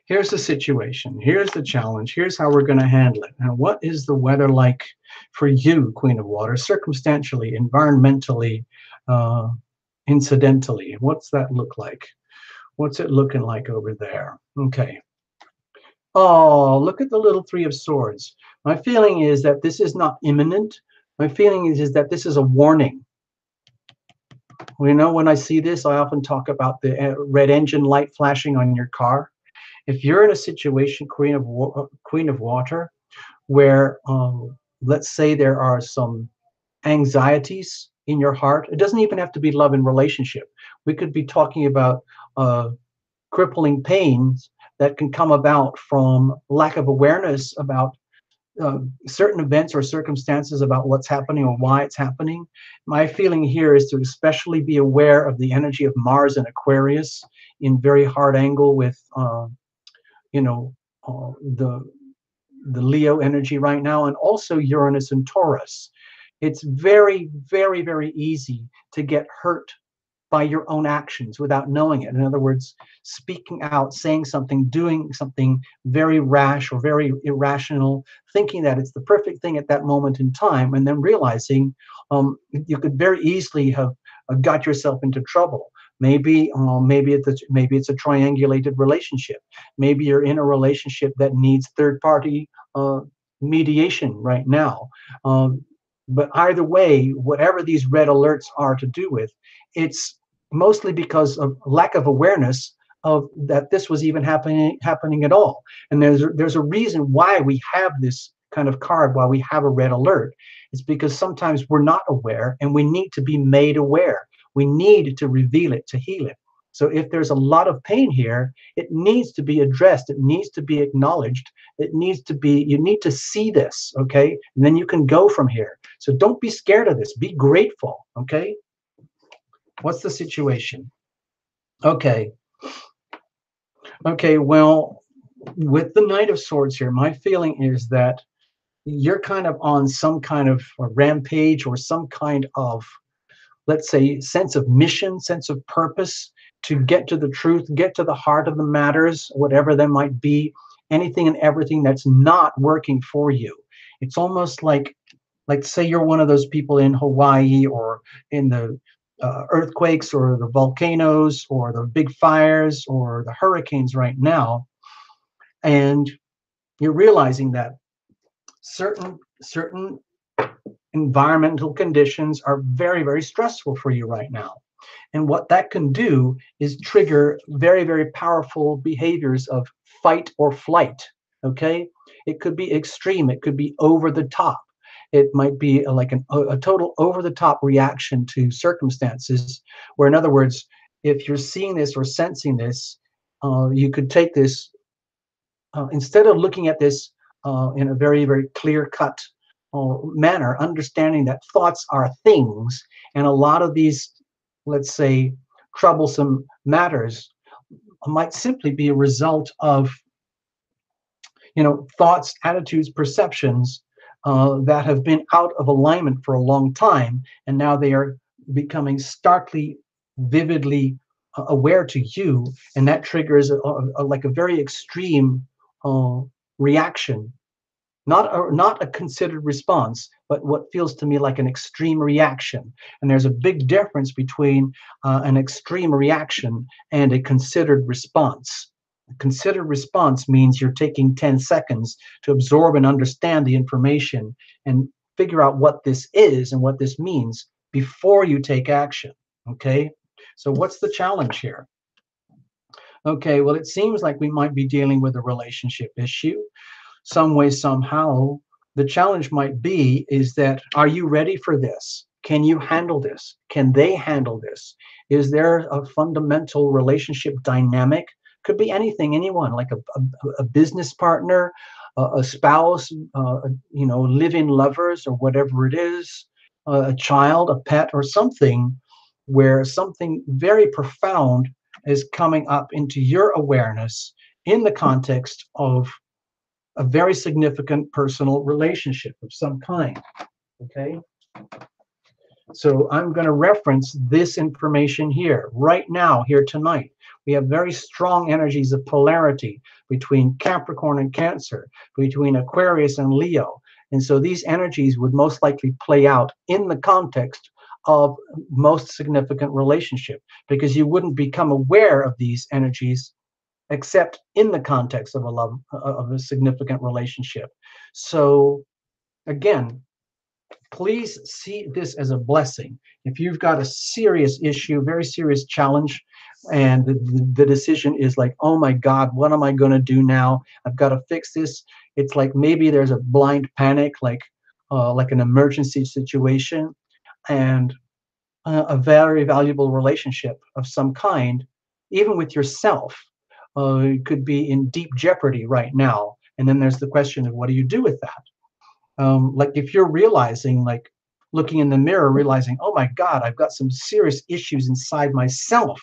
Here's the situation. Here's the challenge. Here's how we're going to handle it. Now, what is the weather like for you, Queen of Water, circumstantially, environmentally, incidentally? What's that look like? What's it looking like over there? Okay. Oh, look at the little Three of Swords. My feeling is that this is not imminent. My feeling is that this is a warning. You know, when I see this, I often talk about the red engine light flashing on your car. If you're in a situation, Queen of Water, where let's say there are some anxieties in your heart, it doesn't even have to be love and relationship. We could be talking about crippling pains that can come about from lack of awareness about certain events or circumstances about what's happening or why it's happening. My feeling here is to especially be aware of the energy of Mars and Aquarius in very hard angle with the Leo energy right now, and also Uranus and Taurus. It's very, very, very easy to get hurt by your own actions without knowing it. In other words, speaking out, saying something, doing something very rash or very irrational, thinking that it's the perfect thing at that moment in time, and then realizing you could very easily have got yourself into trouble. Maybe it's a triangulated relationship. Maybe you're in a relationship that needs third-party mediation right now. But either way, whatever these red alerts are to do with, it's mostly because of lack of awareness of that this was even happening at all. And there's a reason why we have this kind of card, why we have a red alert. It's because sometimes we're not aware and we need to be made aware. We need to reveal it, to heal it. So if there's a lot of pain here, it needs to be addressed. It needs to be acknowledged. You need to see this, okay? And then you can go from here. So don't be scared of this. Be grateful, okay? What's the situation? Okay. Okay, well, with the Knight of Swords here, my feeling is that you're kind of on some kind of a rampage or some kind of, let's say, sense of mission, sense of purpose to get to the truth, get to the heart of the matters, whatever that might be, anything and everything that's not working for you. It's almost like say you're one of those people in Hawaii or in the earthquakes or the volcanoes or the big fires or the hurricanes right now, and you're realizing that certain environmental conditions are very, very stressful for you right now. And what that can do is trigger very, very powerful behaviors of fight or flight, okay? It could be extreme. It could be over the top. It might be like a total over-the-top reaction to circumstances, where, in other words, if you're seeing this or sensing this, you could take this, instead of looking at this in a very, very clear-cut manner, understanding that thoughts are things, and a lot of these, let's say, troublesome matters might simply be a result of, thoughts, attitudes, perceptions that have been out of alignment for a long time, and now they are becoming starkly, vividly aware to you, and that triggers like a very extreme uh, reaction, not a considered response, but what feels to me like an extreme reaction. And there's a big difference between an extreme reaction and a considered response. A considered response means you're taking 10 seconds to absorb and understand the information and figure out what this is and what this means before you take action. Okay? So what's the challenge here? Okay, well, it seems like we might be dealing with a relationship issue some way, somehow. The challenge might be is that, are you ready for this? Can you handle this? Can they handle this? Is there a fundamental relationship dynamic? Could be anything, anyone, like a business partner, a spouse, live-in lovers, or whatever it is, a child, a pet, or something where something very profound is coming up into your awareness in the context of a very significant personal relationship of some kind. Okay, so I'm going to reference this information here right now, here tonight. We have very strong energies of polarity between Capricorn and Cancer, between Aquarius and Leo, and so these energies would most likely play out in the context of most significant relationship, because you wouldn't become aware of these energies except in the context of a significant relationship. So again, please see this as a blessing. If you've got a serious issue, very serious challenge, and the decision is like, oh my God, what am I going to do now? I've got to fix this. It's like maybe there's a blind panic, like an emergency situation, and a very valuable relationship of some kind, even with yourself, could be in deep jeopardy right now. And then there's the question of what do you do with that? Like if you're realizing, like looking in the mirror, realizing, oh my God, I've got some serious issues inside myself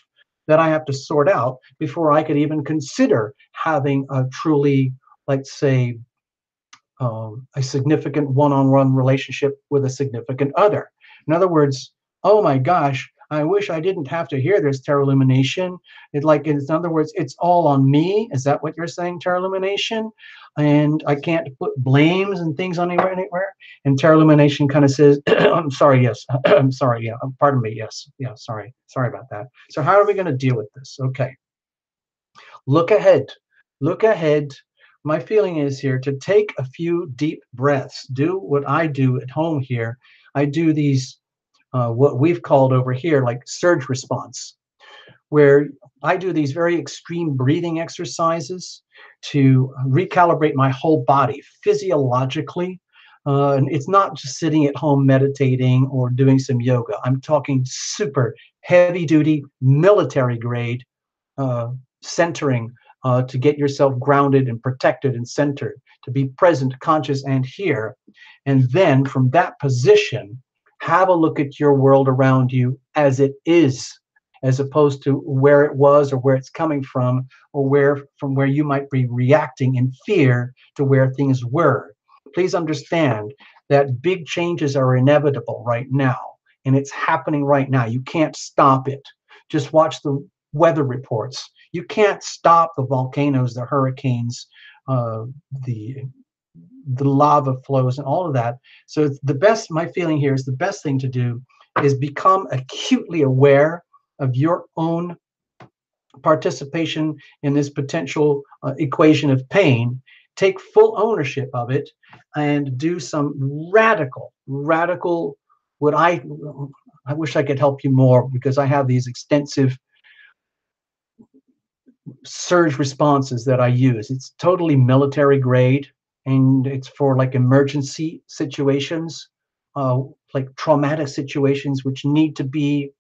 that I have to sort out before I could even consider having a truly, let's say, a significant one-on-one relationship with a significant other. In other words, oh my gosh, I wish I didn't have to hear this, Terra Illumination. In other words, it's all on me. Is that what you're saying, Terra Illumination? And I can't put blames and things on anywhere. And Terra Illumination kind of says, I'm sorry, yes. I'm sorry, yeah. Pardon me, yes. Yeah, sorry. Sorry about that. So how are we going to deal with this? Okay. Look ahead. Look ahead. My feeling is here to take a few deep breaths. Do what I do at home here. I do these, what we've called over here, like surge response, where I do these very extreme breathing exercises to recalibrate my whole body physiologically. And it's not just sitting at home meditating or doing some yoga. I'm talking super heavy duty, military grade centering to get yourself grounded and protected and centered, to be present, conscious, and here. And then from that position, have a look at your world around you as it is, as opposed to where it was or where it's coming from, or where you might be reacting in fear to where things were. Please understand that big changes are inevitable right now, and it's happening right now. You can't stop it. Just watch the weather reports. You can't stop the volcanoes, the hurricanes, the lava flows, and all of that. So it's the best. My feeling here is the best thing to do is become acutely aware of your own participation in this potential equation of pain. Take full ownership of it and do some radical. What I wish I could help you more, because I have these extensive surge responses that I use. It's totally military grade, and it's for like emergency situations, like traumatic situations which need to be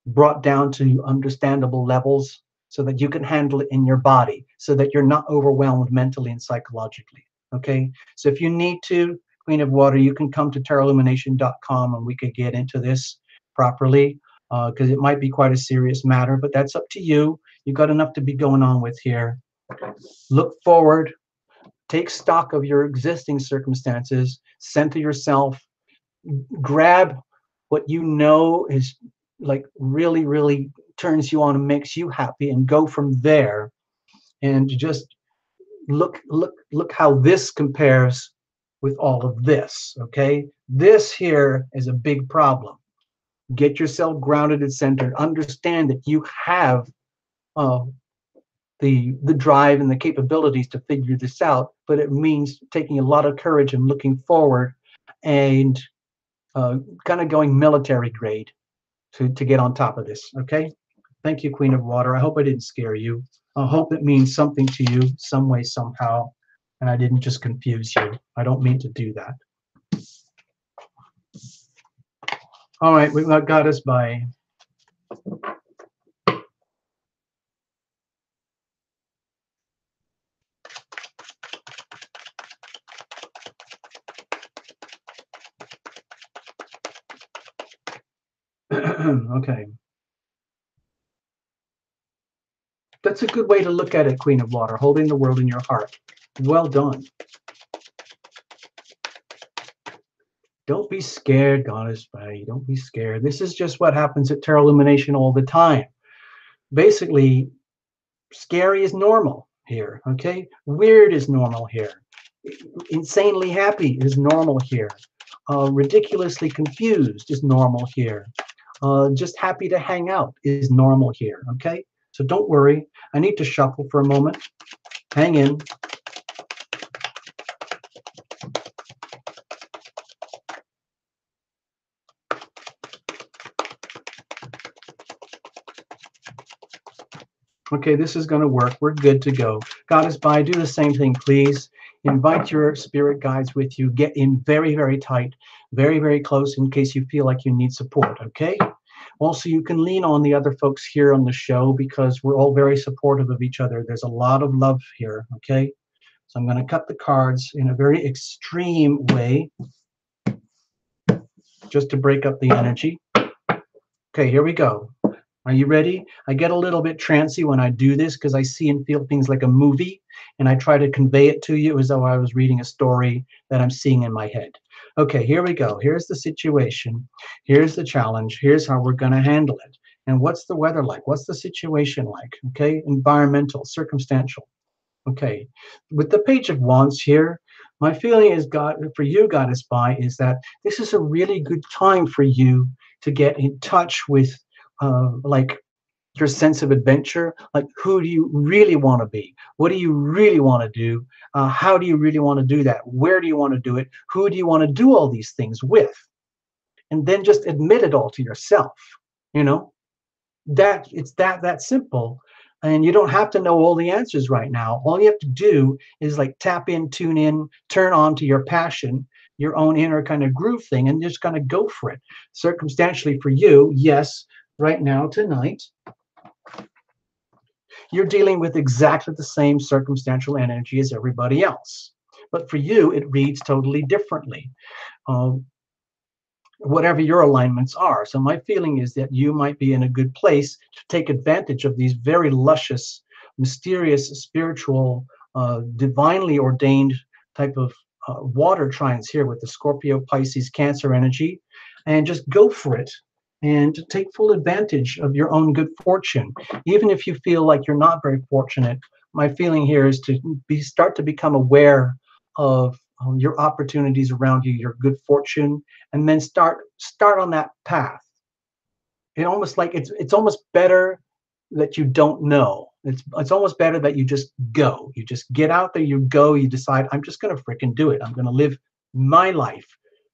brought down to understandable levels so that you can handle it in your body, so that you're not overwhelmed mentally and psychologically. Okay, so if you need to, Queen of Water, you can come to tarotlumination.com and we could get into this properly, because it might be quite a serious matter, but that's up to you. You've got enough to be going on with here. Look forward, take stock of your existing circumstances, center yourself, grab what you know is like really, really turns you on and makes you happy, and go from there. And just look how this compares with all of this. Okay, this here is a big problem. Get yourself grounded and centered. Understand that you have uh, the drive and the capabilities to figure this out, but it means taking a lot of courage and looking forward, and kind of going military grade to get on top of this. Okay, thank you, Queen of Water. I hope I didn't scare you. I hope it means something to you some way, somehow, and I didn't just confuse you. I don't mean to do that. All right, we've got Goddess by okay. That's a good way to look at it, Queen of Water, holding the world in your heart. Well done. Don't be scared, Goddess Bay. Don't be scared. This is just what happens at Tarot Illumination all the time. Basically, scary is normal here, okay? Weird is normal here. Insanely happy is normal here. Ridiculously confused is normal here. Just happy to hang out is normal here, okay? So don't worry. I need to shuffle for a moment. Hang in. Okay, this is going to work. We're good to go. Goddess Bai, do the same thing, please. Invite your spirit guides with you. Get in very, very tight, very, very close in case you feel like you need support, okay? Also, you can lean on the other folks here on the show because we're all very supportive of each other. There's a lot of love here, okay? So I'm going to cut the cards in a very extreme way just to break up the energy. Okay, here we go. Are you ready? I get a little bit trancy when I do this because I see and feel things like a movie, and I try to convey it to you as though I was reading a story that I'm seeing in my head. Okay, here we go. Here's the situation. Here's the challenge. Here's how we're going to handle it. And what's the weather like? What's the situation like? Okay, environmental, circumstantial. Okay, with the Page of Wands here, my feeling is, God, for you, Goddess Bai, is that this is a really good time for you to get in touch with like your sense of adventure. Like, who do you really want to be? What do you really want to do? How do you really want to do that? Where do you want to do it? Who do you want to do all these things with? And then just admit it all to yourself. You know, that it's that simple. And you don't have to know all the answers right now. All you have to do is like tap in, tune in, turn on to your passion, your own inner kind of groove thing, and just kind of go for it. Circumstantially for you, yes, right now, tonight, you're dealing with exactly the same circumstantial energy as everybody else. But for you, it reads totally differently, whatever your alignments are. So my feeling is that you might be in a good place to take advantage of these very luscious, mysterious, spiritual, divinely ordained type of water trines here with the Scorpio, Pisces, Cancer energy, and just go for it and to take full advantage of your own good fortune. Even if you feel like you're not very fortunate, my feeling here is to start to become aware of your opportunities around you, your good fortune, and then start on that path. It almost like it's almost better that you don't know. It's almost better that you just go. You just get out there, you go, you decide, I'm just going to freaking do it. I'm going to live my life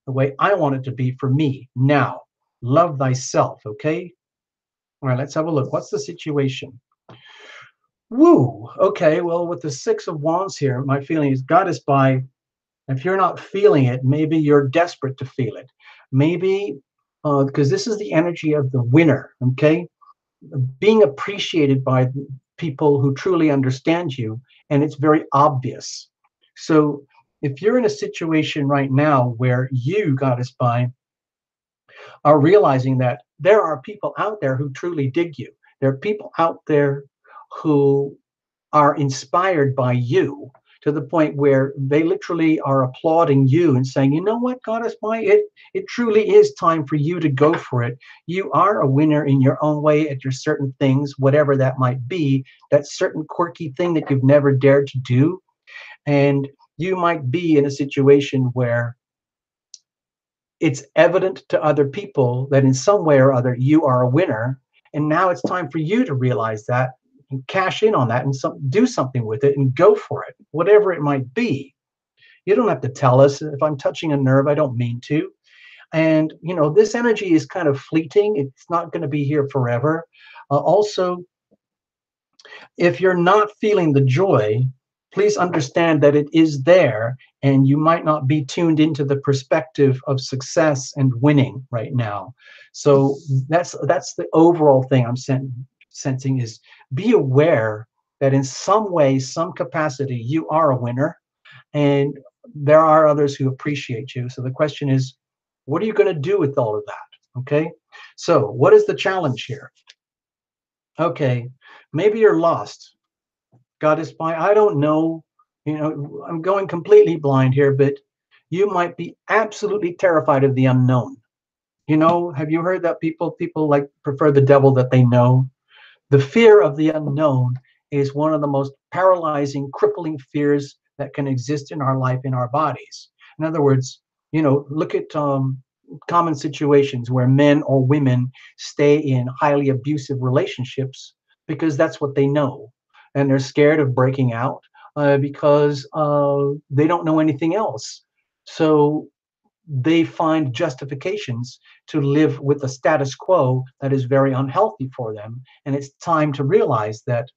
the way I want it to be for me now. Love thyself, okay? All right, let's have a look. What's the situation? Woo! Okay, well, with the Six of Wands here, my feeling is, Goddess Bai, if you're not feeling it, maybe you're desperate to feel it. Maybe, because this is the energy of the winner, okay? Being appreciated by people who truly understand you, and it's very obvious. So if you're in a situation right now where you, Goddess By, are realizing that there are people out there who truly dig you, there are people out there who are inspired by you to the point where they literally are applauding you and saying, you know what, Goddess Mai, it truly is time for you to go for it. You are a winner in your own way at your certain things, whatever that might be, that certain quirky thing that you've never dared to do. And you might be in a situation where it's evident to other people that in some way or other you are a winner. And now it's time for you to realize that and cash in on that and do something with it and go for it, whatever it might be. You don't have to tell us. If I'm touching a nerve, I don't mean to. And, this energy is kind of fleeting. It's not going to be here forever. Also, if you're not feeling the joy, please understand that it is there, and you might not be tuned into the perspective of success and winning right now. So that's the overall thing I'm sensing is be aware that in some way, some capacity, you are a winner, and there are others who appreciate you. So the question is, what are you going to do with all of that? Okay. So what is the challenge here? Okay, maybe you're lost. Goddess By, I don't know. I'm going completely blind here, but you might be absolutely terrified of the unknown. Have you heard that people like prefer the devil that they know? The fear of the unknown is one of the most paralyzing, crippling fears that can exist in our life, in our bodies. In other words, look at common situations where men or women stay in highly abusive relationships because that's what they know. And they're scared of breaking out because they don't know anything else. So they find justifications to live with a status quo that is very unhealthy for them. And it's time to realize that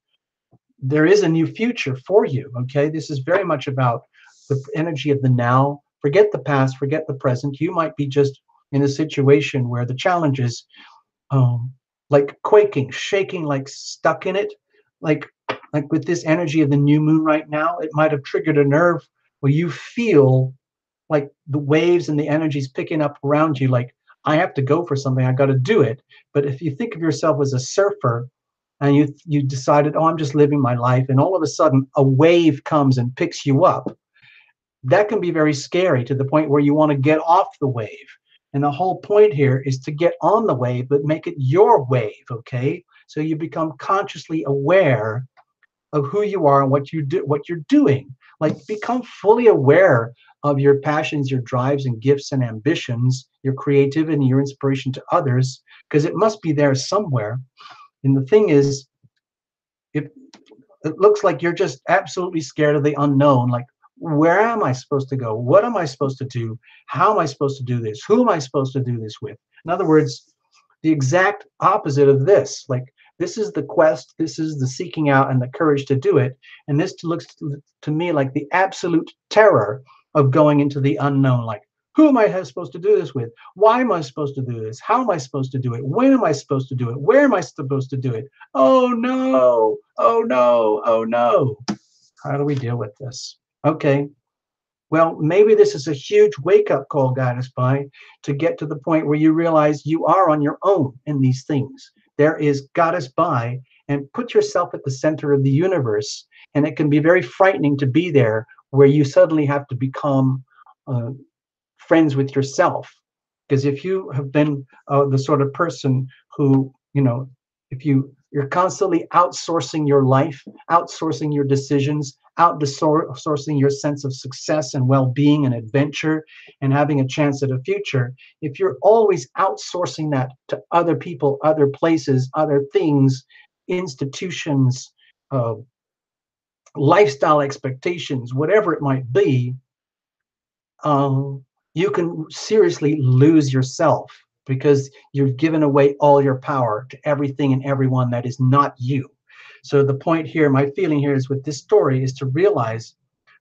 there is a new future for you. Okay, this is very much about the energy of the now. Forget the past, forget the present. You might be just in a situation where the challenge is like quaking, shaking, like stuck in it, like with this energy of the new moon right now. It might have triggered a nerve where you feel like the waves and the energies picking up around you, like, I have to go for something, I got to do it. But if you think of yourself as a surfer and you decided, oh, I'm just living my life, and all of a sudden a wave comes and picks you up, that can be very scary to the point where you want to get off the wave. And the whole point here is to get on the wave, but make it your wave. Okay, so you become consciously aware of who you are and what you're doing. Like, become fully aware of your passions, your drives and gifts and ambitions, your creativity and your inspiration to others, because it must be there somewhere. And the thing is, if it looks like you're just absolutely scared of the unknown, like, where am I supposed to go? What am I supposed to do? How am I supposed to do this? Who am I supposed to do this with? In other words, the exact opposite of this. Like, this is the quest, this is the seeking out and the courage to do it. And this looks to me like the absolute terror of going into the unknown. Like, who am I supposed to do this with? Why am I supposed to do this? How am I supposed to do it? When am I supposed to do it? Where am I supposed to do it? Oh no, oh no, oh no. How do we deal with this? Okay, well, maybe this is a huge wake-up call, Goddess By, to get to the point where you realize you are on your own in these things. There is Goddess By, and put yourself at the center of the universe. And it can be very frightening to be there, where you suddenly have to become friends with yourself. Because if you have been the sort of person who, if you're constantly outsourcing your life, outsourcing your decisions, outsourcing your sense of success and well-being and adventure and having a chance at a future, if you're always outsourcing that to other people, other places, other things, institutions, lifestyle expectations, whatever it might be, you can seriously lose yourself, because you've given away all your power to everything and everyone that is not you. So the point here, my feeling here is with this story, is to realize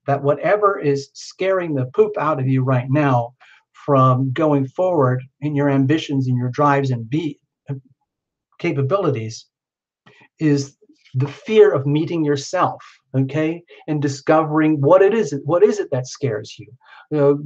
that whatever is scaring the poop out of you right now from going forward in your ambitions and your drives and capabilities is the fear of meeting yourself, okay, and discovering what it is. What is it that scares you? You know,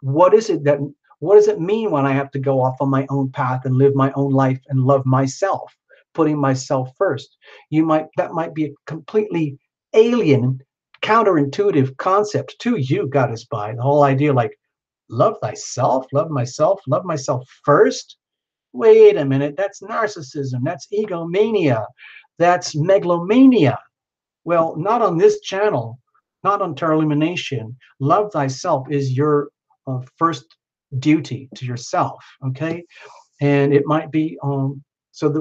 what is it that what does it mean when I have to go off on my own path and live my own life and love myself, putting myself first? That might be a completely alien, counterintuitive concept to you, Goddess By. The whole idea, like, love thyself, love myself first. Wait a minute, that's narcissism, that's egomania, that's megalomania. Well, not on this channel, not on Terra Illumination. Love thyself is your first duty to yourself, okay? And it might be,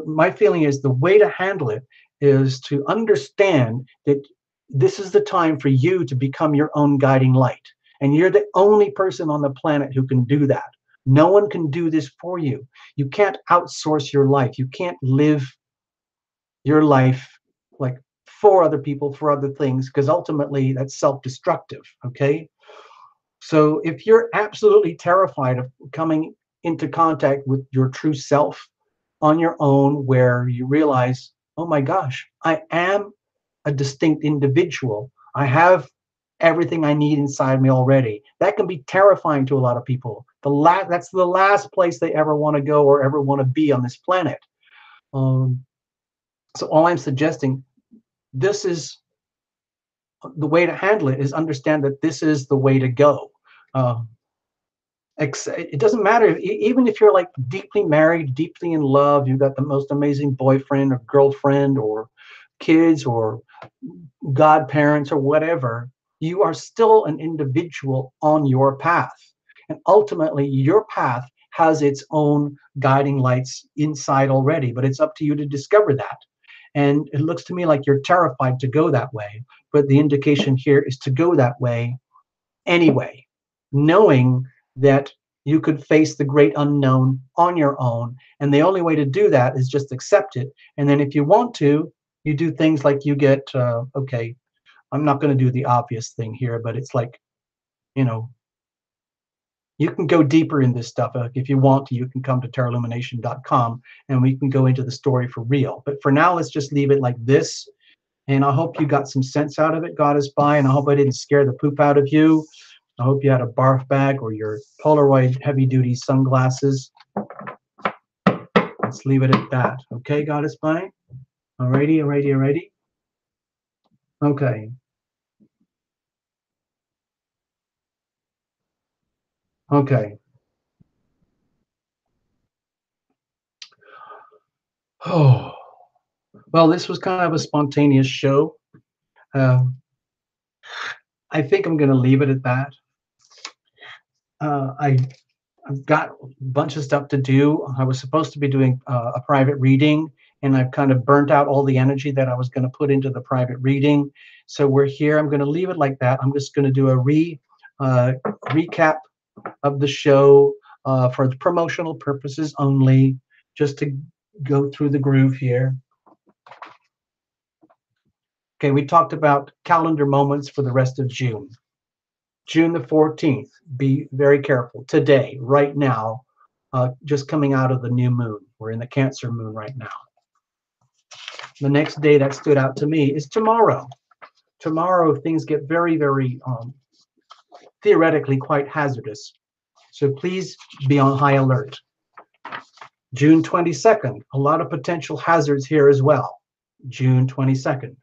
my feeling is the way to handle it is to understand that this is the time for you to become your own guiding light. And you're the only person on the planet who can do that. No one can do this for you. You can't outsource your life. You can't live your life like for other people, for other things, because ultimately that's self-destructive, okay? So if you're absolutely terrified of coming into contact with your true self on your own, where you realize, oh my gosh, I am a distinct individual. I have everything I need inside me already. That can be terrifying to a lot of people. That's the last place they ever want to go or ever want to be on this planet. So all I'm suggesting, this is the way to handle it, is understand that this is the way to go. It doesn't matter, even if you're like deeply married, deeply in love, you've got the most amazing boyfriend or girlfriend or kids or godparents or whatever, you are still an individual on your path. And ultimately, your path has its own guiding lights inside already, but it's up to you to discover that. And it looks to me like you're terrified to go that way, but the indication here is to go that way anyway, knowing that you could face the great unknown on your own. And the only way to do that is just accept it. And then if you want to, you do things like you get, okay, I'm not going to do the obvious thing here, but it's like, you know, you can go deeper in this stuff. If you want to, you can come to terraillumination.com and we can go into the story for real. But for now, let's just leave it like this. And I hope you got some sense out of it, Goddess By, and I hope I didn't scare the poop out of you. I hope you had a barf bag or your Polaroid heavy-duty sunglasses. Let's leave it at that. Okay, Goddess By? Alrighty. Okay. Okay. Oh, well, this was kind of a spontaneous show. I think I'm going to leave it at that. I've got a bunch of stuff to do. I was supposed to be doing a private reading, and I've kind of burnt out all the energy that I was going to put into the private reading. So we're here. I'm going to leave it like that. I'm just going to do a recap of the show for the promotional purposes only, just to go through the groove here. Okay, we talked about calendar moments for the rest of June. June the 14th, be very careful. Today, right now, just coming out of the new moon. We're in the Cancer moon right now. The next day that stood out to me is tomorrow. Tomorrow, things get very, very theoretically quite hazardous. So please be on high alert. June 22nd, a lot of potential hazards here as well. June 22nd.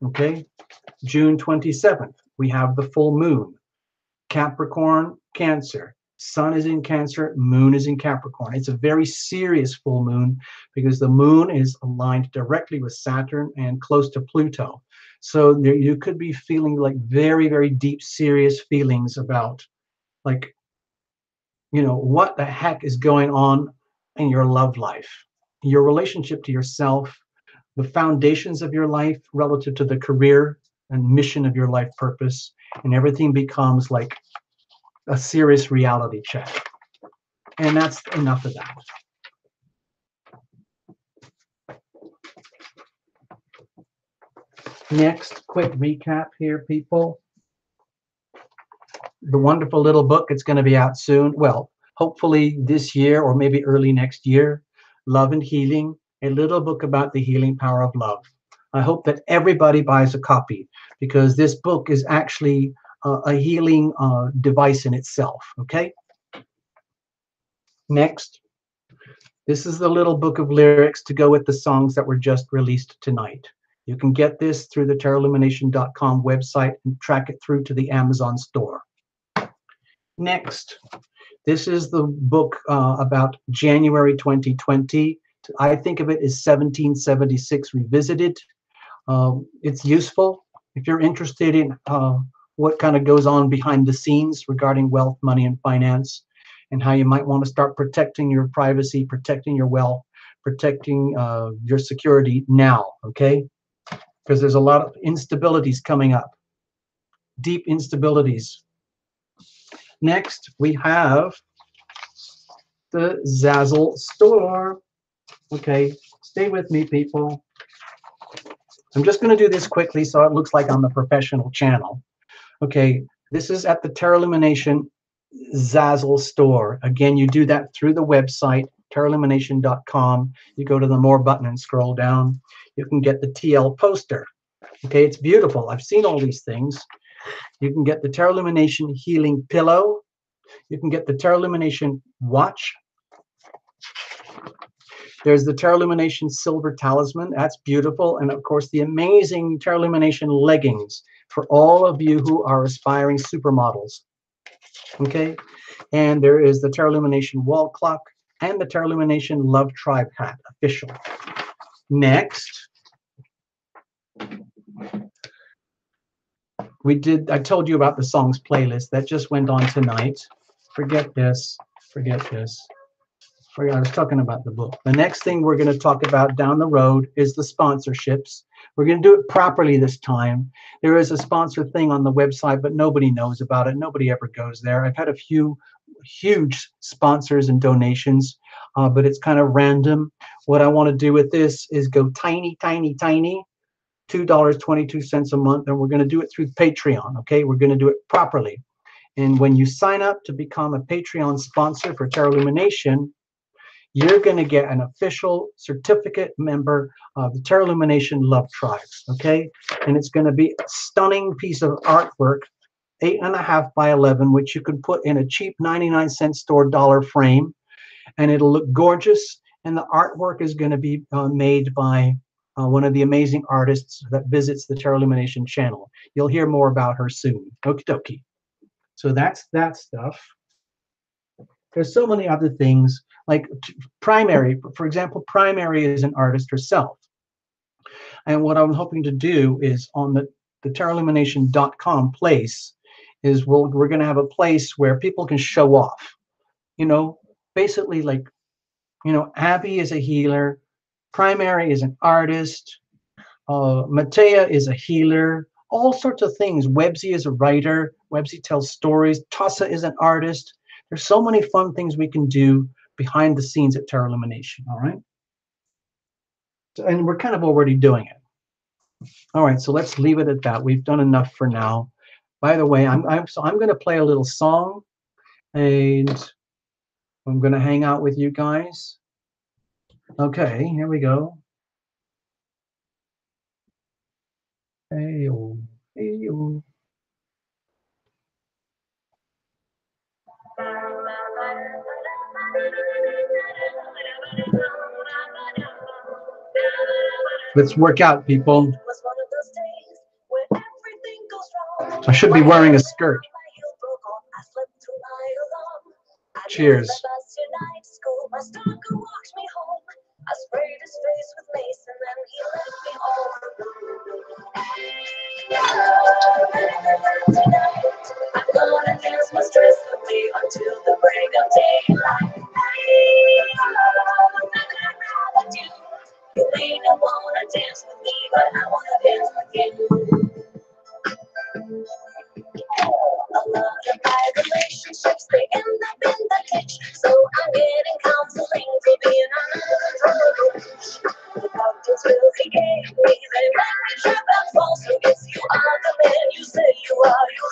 Okay. June 27th, we have the full moon. Capricorn, Cancer. Sun is in Cancer, moon is in Capricorn. It's a very serious full moon because the moon is aligned directly with Saturn and close to Pluto. So there, you could be feeling like very, very deep, serious feelings about, like, you know, what the heck is going on in your love life, your relationship to yourself, the foundations of your life relative to the career and mission of your life purpose, and everything becomes like a serious reality check. And that's enough of that. Next, quick recap here, people. The wonderful little book, it's going to be out soon. Well, hopefully this year or maybe early next year. Love and Healing, a little book about the healing power of love. I hope that everybody buys a copy because this book is actually a healing device in itself. Okay. Next, this is the little book of lyrics to go with the songs that were just released tonight. You can get this through the TarotIllumination.com website and track it through to the Amazon store. Next, this is the book about January 2020. I think of it as 1776 Revisited. It's useful if you're interested in what kind of goes on behind the scenes regarding wealth, money, and finance, and how you might want to start protecting your privacy, protecting your wealth, protecting your security now, okay? Because there's a lot of instabilities coming up, deep instabilities. Next, we have the Zazzle store. Okay, stay with me, people. I'm just going to do this quickly so it looks like I'm a professional channel. Okay, this is at the Tarot Illumination Zazzle store. Again, you do that through the website, TarotIllumination.com. You go to the More button and scroll down. You can get the TL poster. Okay, it's beautiful. I've seen all these things. You can get the Tarot Illumination Healing Pillow. You can get the Tarot Illumination Watch. There's the Tarot Illumination Silver Talisman. That's beautiful. And of course, the amazing Tarot Illumination leggings for all of you who are aspiring supermodels. Okay. And there is the Tarot Illumination Wall Clock and the Tarot Illumination Love Tribe hat, official. Next, I told you about the songs playlist that just went on tonight. Forget this. I was talking about the book. The next thing we're going to talk about down the road is the sponsorships. We're going to do it properly this time. There is a sponsor thing on the website, but nobody knows about it. Nobody ever goes there. I've had a few huge sponsors and donations, but it's kind of random. What I want to do with this is go tiny, tiny, tiny, $2.22 a month, and we're going to do it through Patreon, okay? We're going to do it properly. And when you sign up to become a Patreon sponsor for Tarot Illumination, you're going to get an official certificate member of the Tarot Illumination Love Tribes, okay? And it's going to be a stunning piece of artwork, 8.5 by 11, which you can put in a cheap 99-cent store dollar frame, and it'll look gorgeous. And the artwork is going to be made by one of the amazing artists that visits the Tarot Illumination channel. You'll hear more about her soon. Okie dokie. So that's that stuff. There's so many other things, like Primary, for example. Primary is an artist herself. And what I'm hoping to do is on the TarotIllumination.com place is we're going to have a place where people can show off. You know, basically like, you know, Abby is a healer. Primary is an artist. Matea is a healer. All sorts of things. Websy is a writer. Websy tells stories. Tassa is an artist. There's so many fun things we can do behind the scenes at Tarot Illumination, all right? So, and we're kind of already doing it. All right, so let's leave it at that. We've done enough for now. By the way, I'm going to play a little song, and I'm going to hang out with you guys. Okay, here we go. Hey-o, hey-o. Let's work out, people. I should be wearing a skirt. Cheers. I sprayed his face with mace and then he left me all alone. I'm gonna dance my stress away until the break of daylight. You may not wanna dance with me, but I wanna dance with you. A lot of my relationships, they end up in the ditch, so I'm getting counseling for being another approach. The doctors will be gay, they make me trip and fall, so if you are the man you say you are, you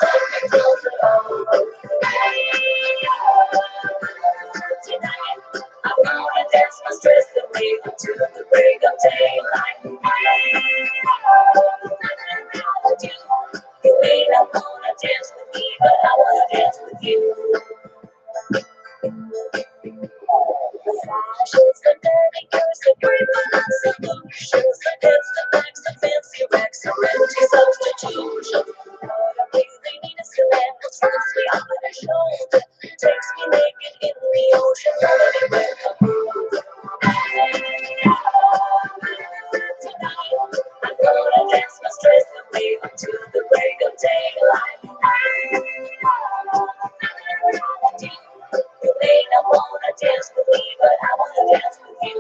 options, the dirty girls, the great balance solutions. It's the facts, the fancy racks, or empty substitutions. What a place they need us to land, what's first we on their shoulder. Takes me naked in the ocean, nobody will come. Tonight, I'm gonna dance my stress away until the break of daylight. You may not wanna dance with me, but I wanna dance with you.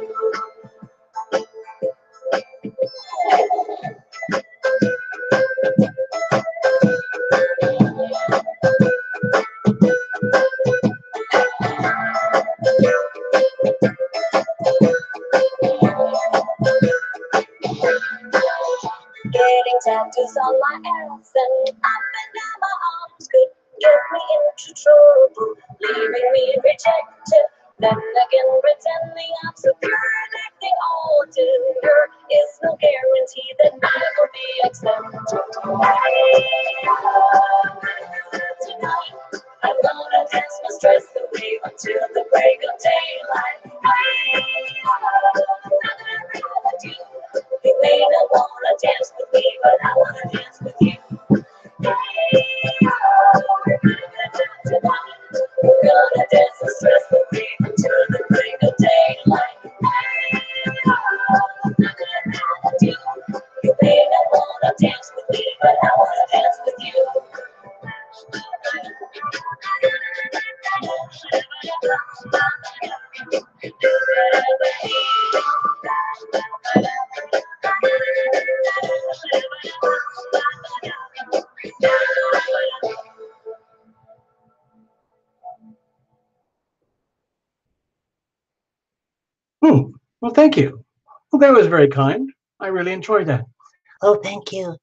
Getting tattoos on my ass and up and down my arms could get me into trouble, leaving me rejected. Then again, pretending I'm secure and acting older. There is no guarantee that I will be accepted. Tonight, I'm gonna dance my stress away until the break of daylight. You may not wanna dance with me, but I wanna dance with you. Tonight, we're gonna dance the stress away until the break of daylight. You may not wanna dance with me, but I wanna dance with you. Well, thank you. Well, that was very kind. I really enjoyed that. Oh, thank you.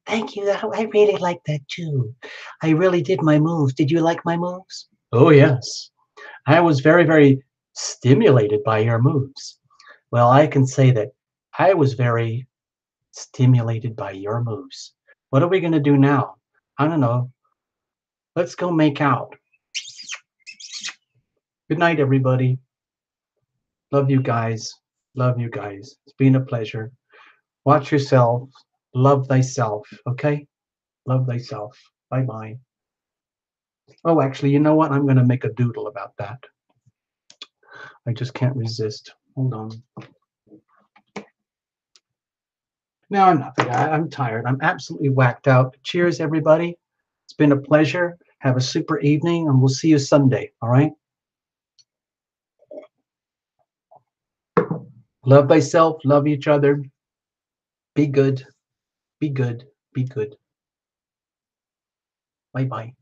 Thank you. I really like that too. I really did my moves. Did you like my moves? Oh, yes. I was very, very stimulated by your moves. Well, I can say that I was very stimulated by your moves. What are we going to do now? I don't know. Let's go make out. Good night, everybody. Love you guys. Love you guys. It's been a pleasure. Watch yourself. Love thyself. Okay? Love thyself. Bye bye. Oh, actually, you know what? I'm going to make a doodle about that. I just can't resist. Hold on. No, I'm not. I'm tired. I'm absolutely whacked out. Cheers, everybody. It's been a pleasure. Have a super evening, and we'll see you Sunday. All right? Love thyself. Love each other. Be good. Be good. Be good. Bye-bye.